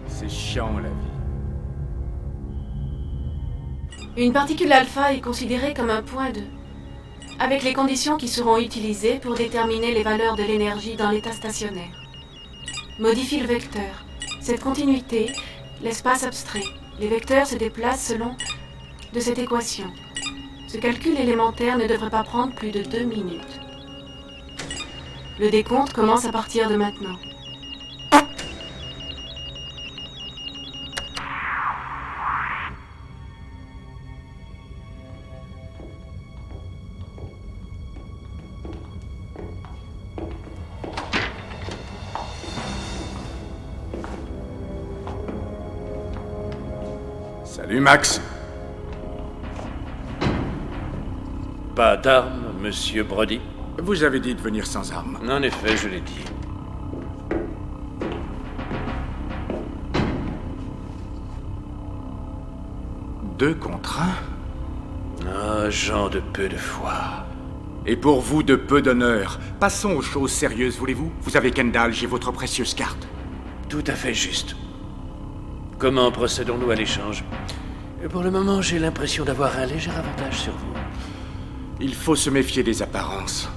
C'est chiant, la vie. Une particule alpha est considérée comme un point 2, avec les conditions qui seront utilisées pour déterminer les valeurs de l'énergie dans l'état stationnaire. Modifie le vecteur. Cette continuité, l'espace abstrait. Les vecteurs se déplacent selon de cette équation. Ce calcul élémentaire ne devrait pas prendre plus de 2 minutes. Le décompte commence à partir de maintenant. Salut, Max. Pas d'armes, monsieur Brody? Vous avez dit de venir sans armes. En effet, je l'ai dit. Deux contre un? Ah, gens de peu de foi. Et pour vous, de peu d'honneur. Passons aux choses sérieuses, voulez-vous? Vous avez Kendall, j'ai votre précieuse carte. Tout à fait juste. Comment procédons-nous à l'échange? Pour le moment, j'ai l'impression d'avoir un léger avantage sur vous. Il faut se méfier des apparences.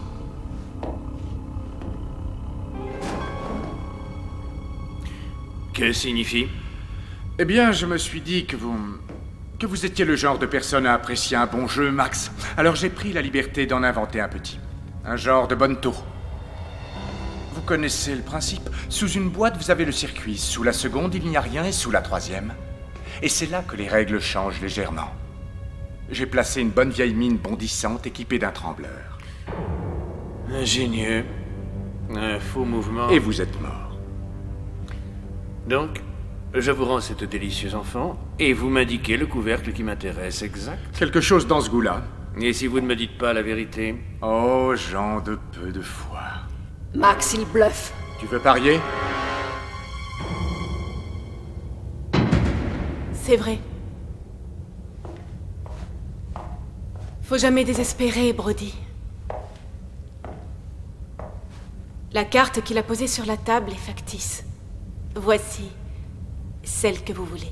Que signifie? Eh bien, je me suis dit que vous étiez le genre de personne à apprécier un bon jeu, Max. Alors j'ai pris la liberté d'en inventer un petit. Un genre de bonneto. Vous connaissez le principe. Sous une boîte, vous avez le circuit. Sous la seconde, il n'y a rien, et sous la troisième. Et c'est là que les règles changent légèrement. J'ai placé une bonne vieille mine bondissante équipée d'un trembleur. Ingénieux. Un faux mouvement. Et vous êtes mort. Donc, Je vous rends cette délicieuse enfant, et vous m'indiquez le couvercle qui m'intéresse, exact? Quelque chose dans ce goût-là. Et si vous ne me dites pas la vérité? Oh, gens de peu de foi. Max, il bluffe. Tu veux parier? C'est vrai. Faut jamais désespérer, Brody. La carte qu'il a posée sur la table est factice. Voici celle que vous voulez.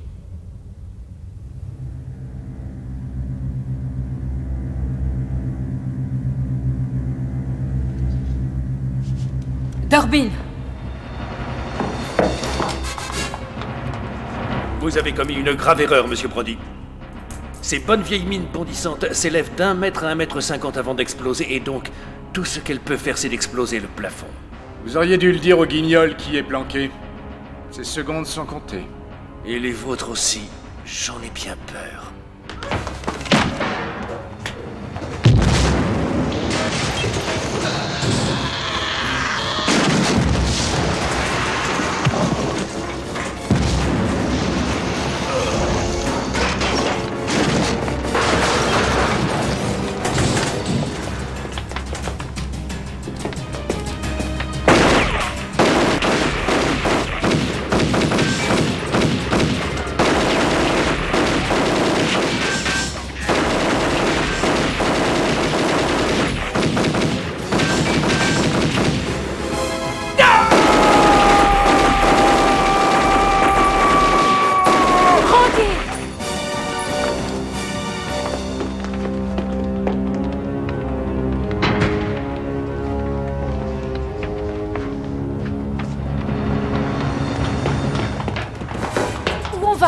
Durbin! Vous avez commis une grave erreur, monsieur Brody. Ces bonnes vieilles mines bondissantes s'élèvent d'1 mètre à 1,50 m avant d'exploser, et donc, tout ce qu'elles peuvent faire, c'est d'exploser le plafond. Vous auriez dû le dire au guignol qui est planqué. Ces secondes sont comptées. Et les vôtres aussi, j'en ai bien peur.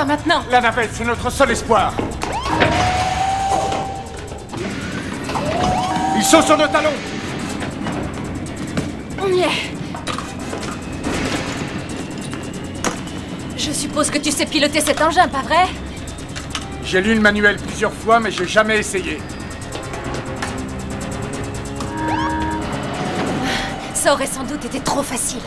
Maintenant. La navette, c'est notre seul espoir. Ils sont sur nos talons. On y est. Je suppose que tu sais piloter cet engin, pas vrai? J'ai lu le manuel plusieurs fois, mais j'ai jamais essayé. Ça aurait sans doute été trop facile.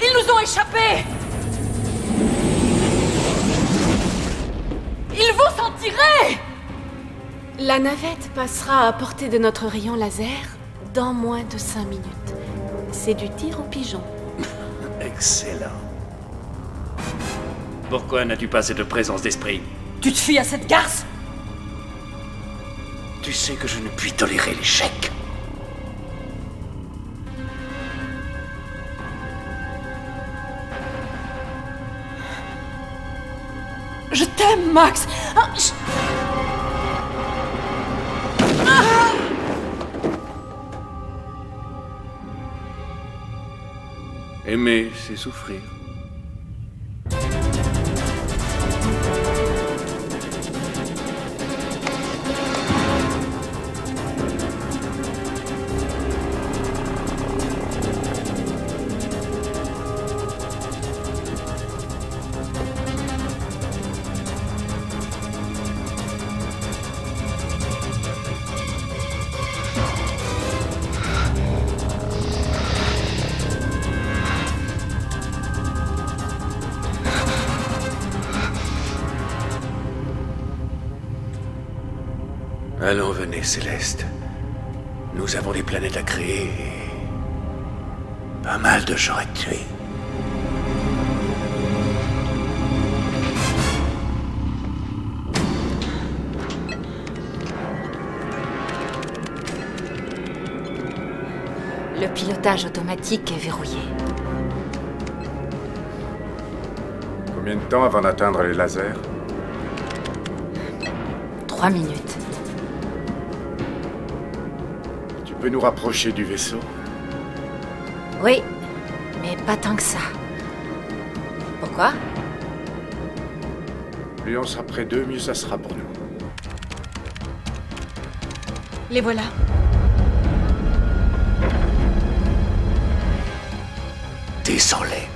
Ils nous ont échappé! Ils vont s'en tirer! La navette passera à portée de notre rayon laser dans moins de 5 minutes. C'est du tir au pigeon. Excellent. Pourquoi n'as-tu pas cette présence d'esprit? Tu te fies à cette garce? Tu sais que je ne puis tolérer l'échec. Je t'aime, Max! Aimer, c'est souffrir. Allons, venez, Céleste. Nous avons des planètes à créer et pas mal de gens à tuer. Le pilotage automatique est verrouillé. Combien de temps avant d'atteindre les lasers? 3 minutes. Tu peux nous rapprocher du vaisseau? Oui, mais pas tant que ça. Pourquoi? Plus on sera près d'eux, mieux ça sera pour nous. Les voilà. Descends-les.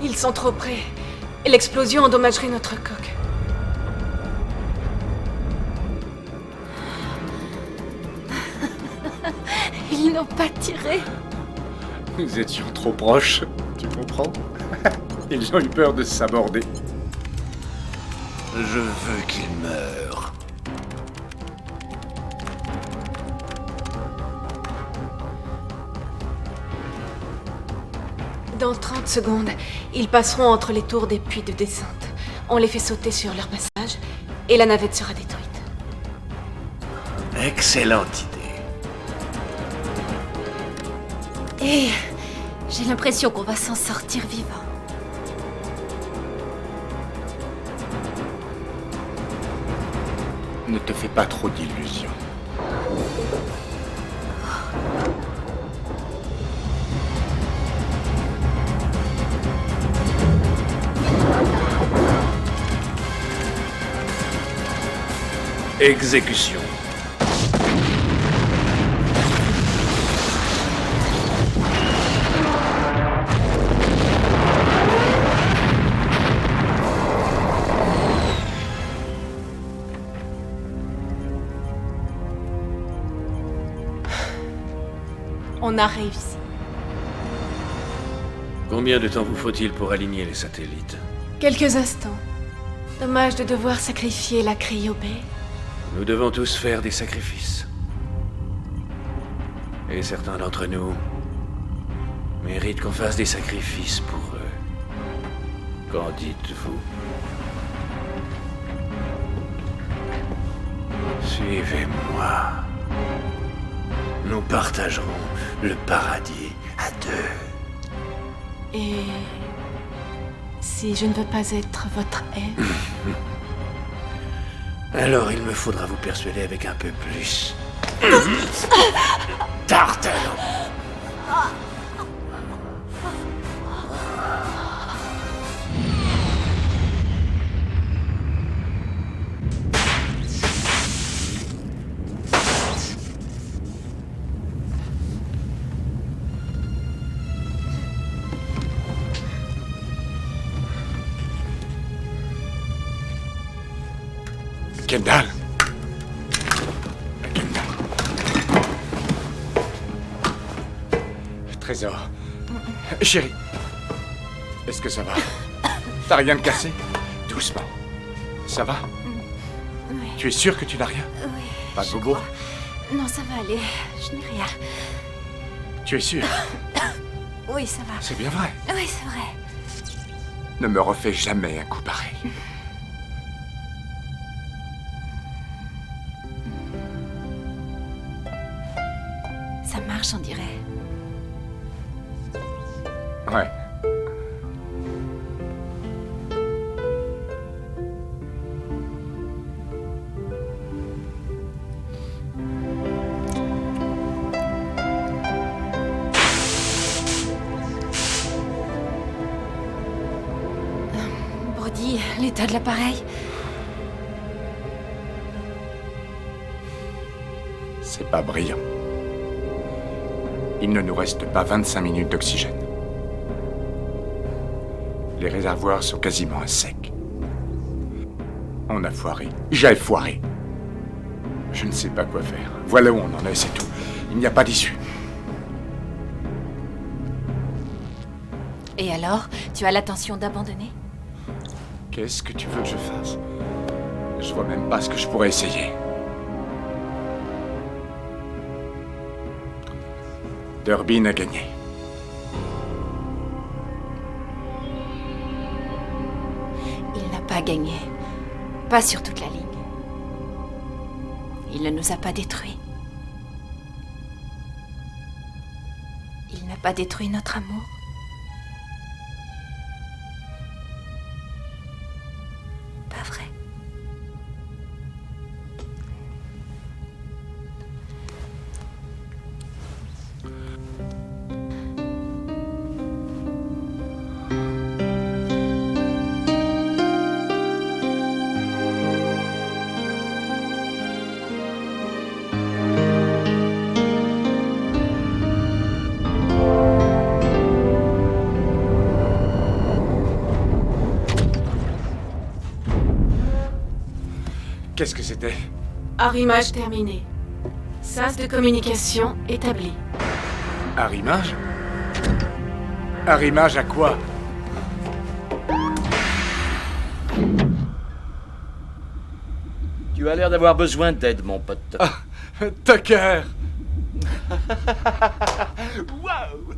Ils sont trop près. Et l'explosion endommagerait notre coque. Ils n'ont pas tiré. Nous étions trop proches, tu comprends? Ils ont eu peur de s'aborder. Je veux qu'il meure. Dans 30 secondes, ils passeront entre les tours des puits de descente. On les fait sauter sur leur passage et la navette sera détruite. Excellente idée. Et j'ai l'impression qu'on va s'en sortir vivant. Ne te fais pas trop d'illusions. Exécution. On a réussi. Combien de temps vous faut-il pour aligner les satellites? Quelques instants. Dommage de devoir sacrifier la cryobée. Nous devons tous faire des sacrifices. Et certains d'entre nous méritent qu'on fasse des sacrifices pour eux. Qu'en dites-vous? Suivez-moi. Nous partagerons le paradis à deux. Et si je ne veux pas être votre Ève? Alors il me faudra vous persuader avec un peu plus. Tartalon. Kendall. Trésor. Chérie. Est-ce que ça va? T'as rien de cassé? Doucement. Ça va? Oui. Tu es sûr que tu n'as rien? Oui. Pas de bobo? Non, ça va aller. Je n'ai rien. Tu es sûr? Oui, ça va. C'est bien vrai. Oui, c'est vrai. Ne me refais jamais un coup pareil. Ça marche, on dirait. Ouais. Brody, l'état de l'appareil. C'est pas brillant. Il ne nous reste pas 25 minutes d'oxygène. Les réservoirs sont quasiment à sec. On a foiré. J'ai foiré. Je ne sais pas quoi faire. Voilà où on en est, c'est tout. Il n'y a pas d'issue. Et alors, tu as l'intention d'abandonner? Qu'est-ce que tu veux que je fasse? Je vois même pas ce que je pourrais essayer. Durbin a gagné. Il n'a pas gagné. Pas sur toute la ligne. Il ne nous a pas détruits. Il n'a pas détruit notre amour. Pas vrai. Qu'est-ce que c'était? Arrimage terminé. Sas de communication établi. Arrimage? Arrimage à quoi? Tu as l'air d'avoir besoin d'aide, mon pote. Ah, Tucker! Wow!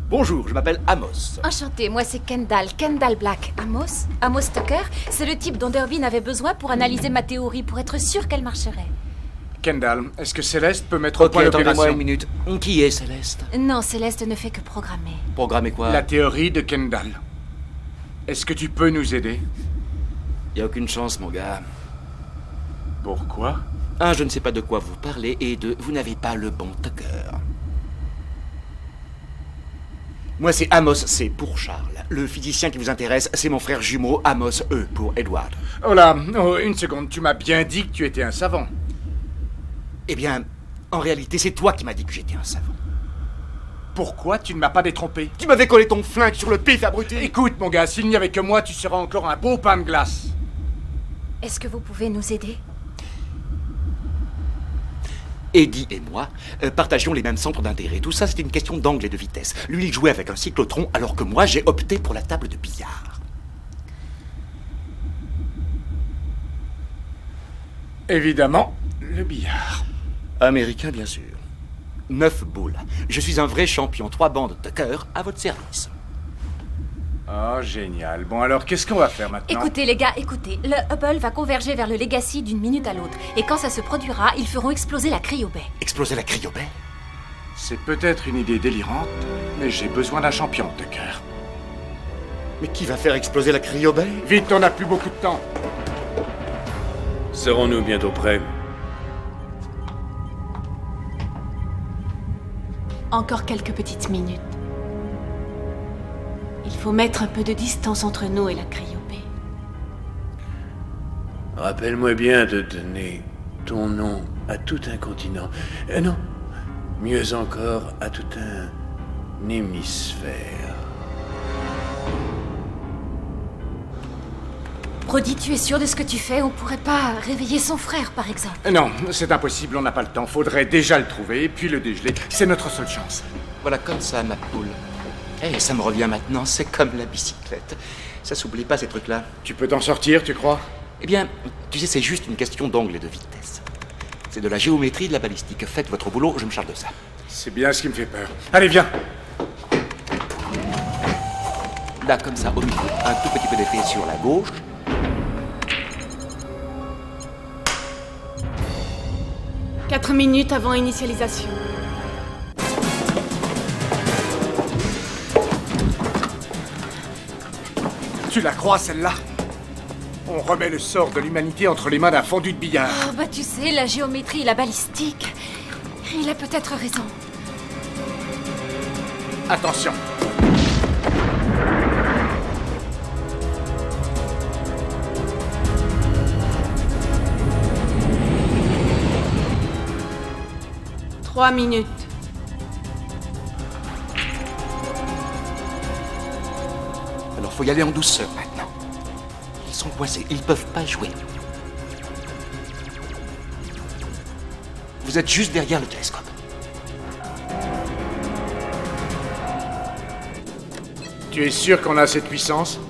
Bonjour, je m'appelle Amos. Enchanté, moi c'est Kendall Black. Amos Tucker, c'est le type dont Durbin avait besoin pour analyser ma théorie, pour être sûr qu'elle marcherait. Kendall, est-ce que Céleste peut mettre au point l'opération? Attendez-moi une minute. Qui est Céleste? Non, Céleste ne fait que programmer. Programmer quoi? La théorie de Kendall. Est-ce que tu peux nous aider? Y a aucune chance, mon gars. Pourquoi? 1, je ne sais pas de quoi vous parlez, et 2, vous n'avez pas le bon Tucker. Moi, c'est Amos, c'est pour Charles. Le physicien qui vous intéresse, c'est mon frère jumeau, Amos E, pour Edward. Oh là, une seconde, tu m'as bien dit que tu étais un savant. Eh bien, en réalité, c'est toi qui m'as dit que j'étais un savant. Pourquoi tu ne m'as pas détrompé? Tu m'avais collé ton flingue sur le pif, abruti. Écoute, mon gars, s'il n'y avait que moi, tu seras encore un beau pain de glace. Est-ce que vous pouvez nous aider? Eddie et moi partagions les mêmes centres d'intérêt. Tout ça, c'était une question d'angle et de vitesse. Lui, il jouait avec un cyclotron, alors que moi, j'ai opté pour la table de billard. Évidemment, le billard. Américain, bien sûr. 9 boules. Je suis un vrai champion. 3 bandes de cœur à votre service. Oh, génial. Bon, alors, qu'est-ce qu'on va faire maintenant? Écoutez, les gars, écoutez. Le Hubble va converger vers le Legacy d'une minute à l'autre. Et quand ça se produira, ils feront exploser la cryobay. Exploser la cryobay? C'est peut-être une idée délirante, mais j'ai besoin d'un champion, Tucker. Mais qui va faire exploser la cryobay? Vite, on n'a plus beaucoup de temps. Serons-nous bientôt prêts? Encore quelques petites minutes. Il faut mettre un peu de distance entre nous et la cryobay. Rappelle-moi bien de donner ton nom à tout un continent. Non, mieux encore, à tout un hémisphère. Brody, tu es sûr de ce que tu fais? On pourrait pas réveiller son frère, par exemple? Non, c'est impossible, on n'a pas le temps. Faudrait déjà le trouver et puis le dégeler. C'est notre seule chance. Voilà, comme ça, ma poule. Eh, ça me revient maintenant, c'est comme la bicyclette. Ça s'oublie pas, ces trucs-là. Tu peux t'en sortir, tu crois? Eh bien, tu sais, c'est juste une question d'angle et de vitesse. C'est de la géométrie de la balistique. Faites votre boulot, je me charge de ça. C'est bien ce qui me fait peur. Allez, viens. Là, comme ça, au milieu, un tout petit peu d'effet sur la gauche. « 4 minutes avant initialisation. Tu la crois, celle-là? On remet le sort de l'humanité entre les mains d'un fondu de billard. Oh, bah tu sais, la géométrie et la balistique. Il a peut-être raison. Attention. « 3 minutes. Alors, faut y aller en douceur maintenant. Ils sont coincés, ils peuvent pas jouer. Vous êtes juste derrière le télescope. Tu es sûr qu'on a cette puissance?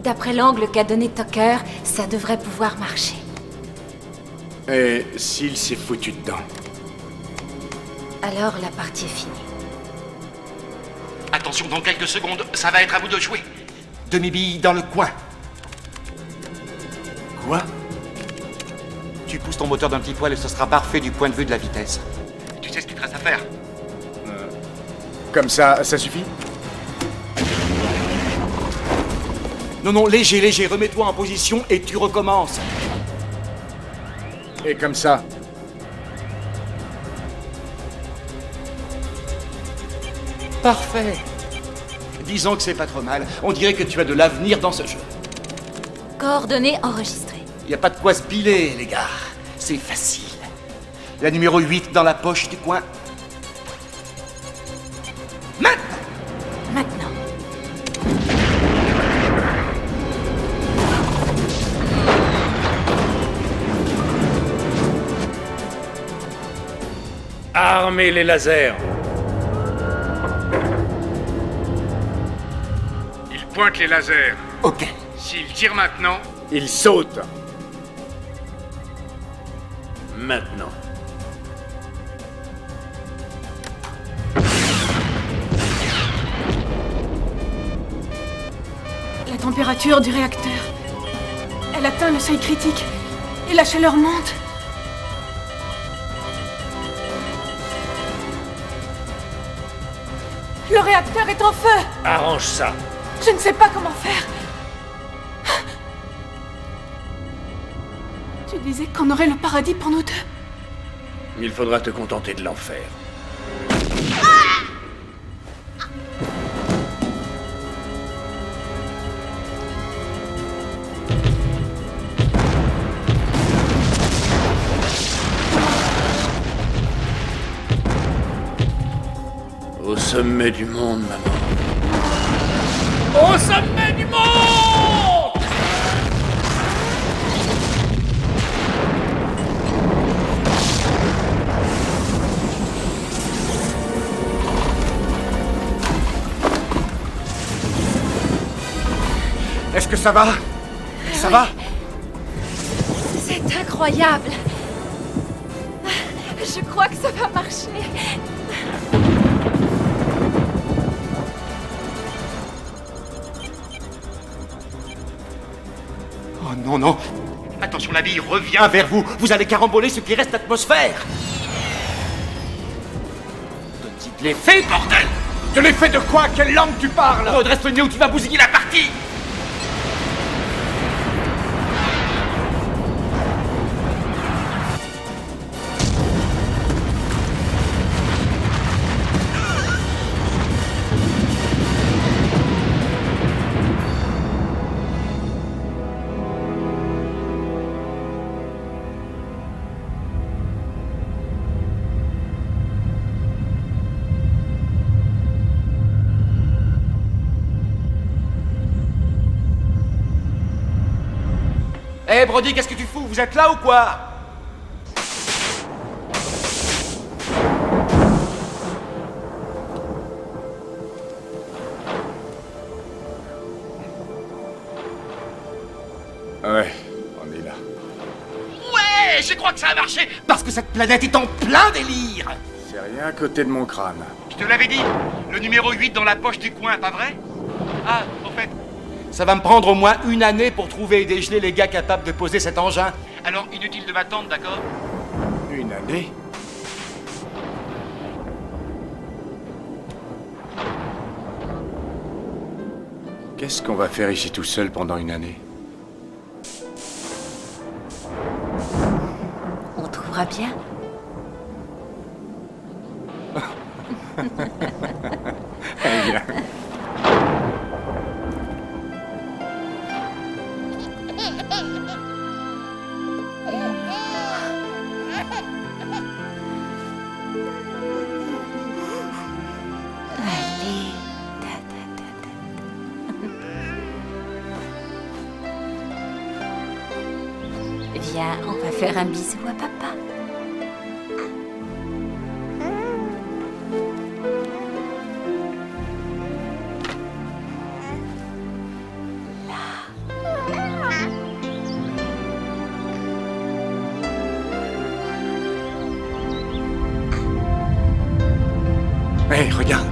D'après l'angle qu'a donné Tucker, ça devrait pouvoir marcher. Et s'il s'est foutu dedans? Alors la partie est finie. Attention, dans quelques secondes, ça va être à vous de jouer. Demi-bille dans le coin. Quoi? Tu pousses ton moteur d'un petit poil et ce sera parfait du point de vue de la vitesse. Tu sais ce qu'il te reste à faire? Comme ça suffit? Non, non, léger, léger, remets-toi en position et tu recommences. Et comme ça? Parfait. Disons que c'est pas trop mal. On dirait que tu as de l'avenir dans ce jeu. Coordonnées enregistrées. Y a pas de quoi se piler, les gars. C'est facile. La numéro 8 dans la poche du coin. Maintenant. Armez les lasers. Il pointe les lasers. Ok. S'il tire maintenant, Il saute. Maintenant. La température du réacteur. Elle atteint le seuil critique. Et la chaleur monte. Le réacteur est en feu. Arrange ça. Je ne sais pas comment faire. Tu disais qu'on aurait le paradis pour nous deux. Il faudra te contenter de l'enfer. Au sommet du monde, maman. Au sommet du monde! Est-ce que ça va? Ça va? C'est incroyable. Je crois que ça va marcher. Oh non, non. Attention, la vie revient vers vous. Vous allez caramboler ce qui reste d'atmosphère. Donne-y de l'effet, bordel! De l'effet de quoi? Quelle langue tu parles? Redresse le nez ou tu vas bousiller la partie! Hé, Brody, qu'est-ce que tu fous? Vous êtes là ou quoi? Ouais, on est là. Ouais, je crois que ça a marché, parce que cette planète est en plein délire. C'est rien à côté de mon crâne. Je te l'avais dit, le numéro 8 dans la poche du coin, pas vrai? Ah, au fait, ça va me prendre au moins 1 année pour trouver et dégeler les gars capables de poser cet engin. Alors, inutile de m'attendre, d'accord? 1 année? Qu'est-ce qu'on va faire ici tout seul pendant 1 année? On trouvera bien. Eh bien. Allez. Viens, on va faire un bisou à papa. Hé, regarde.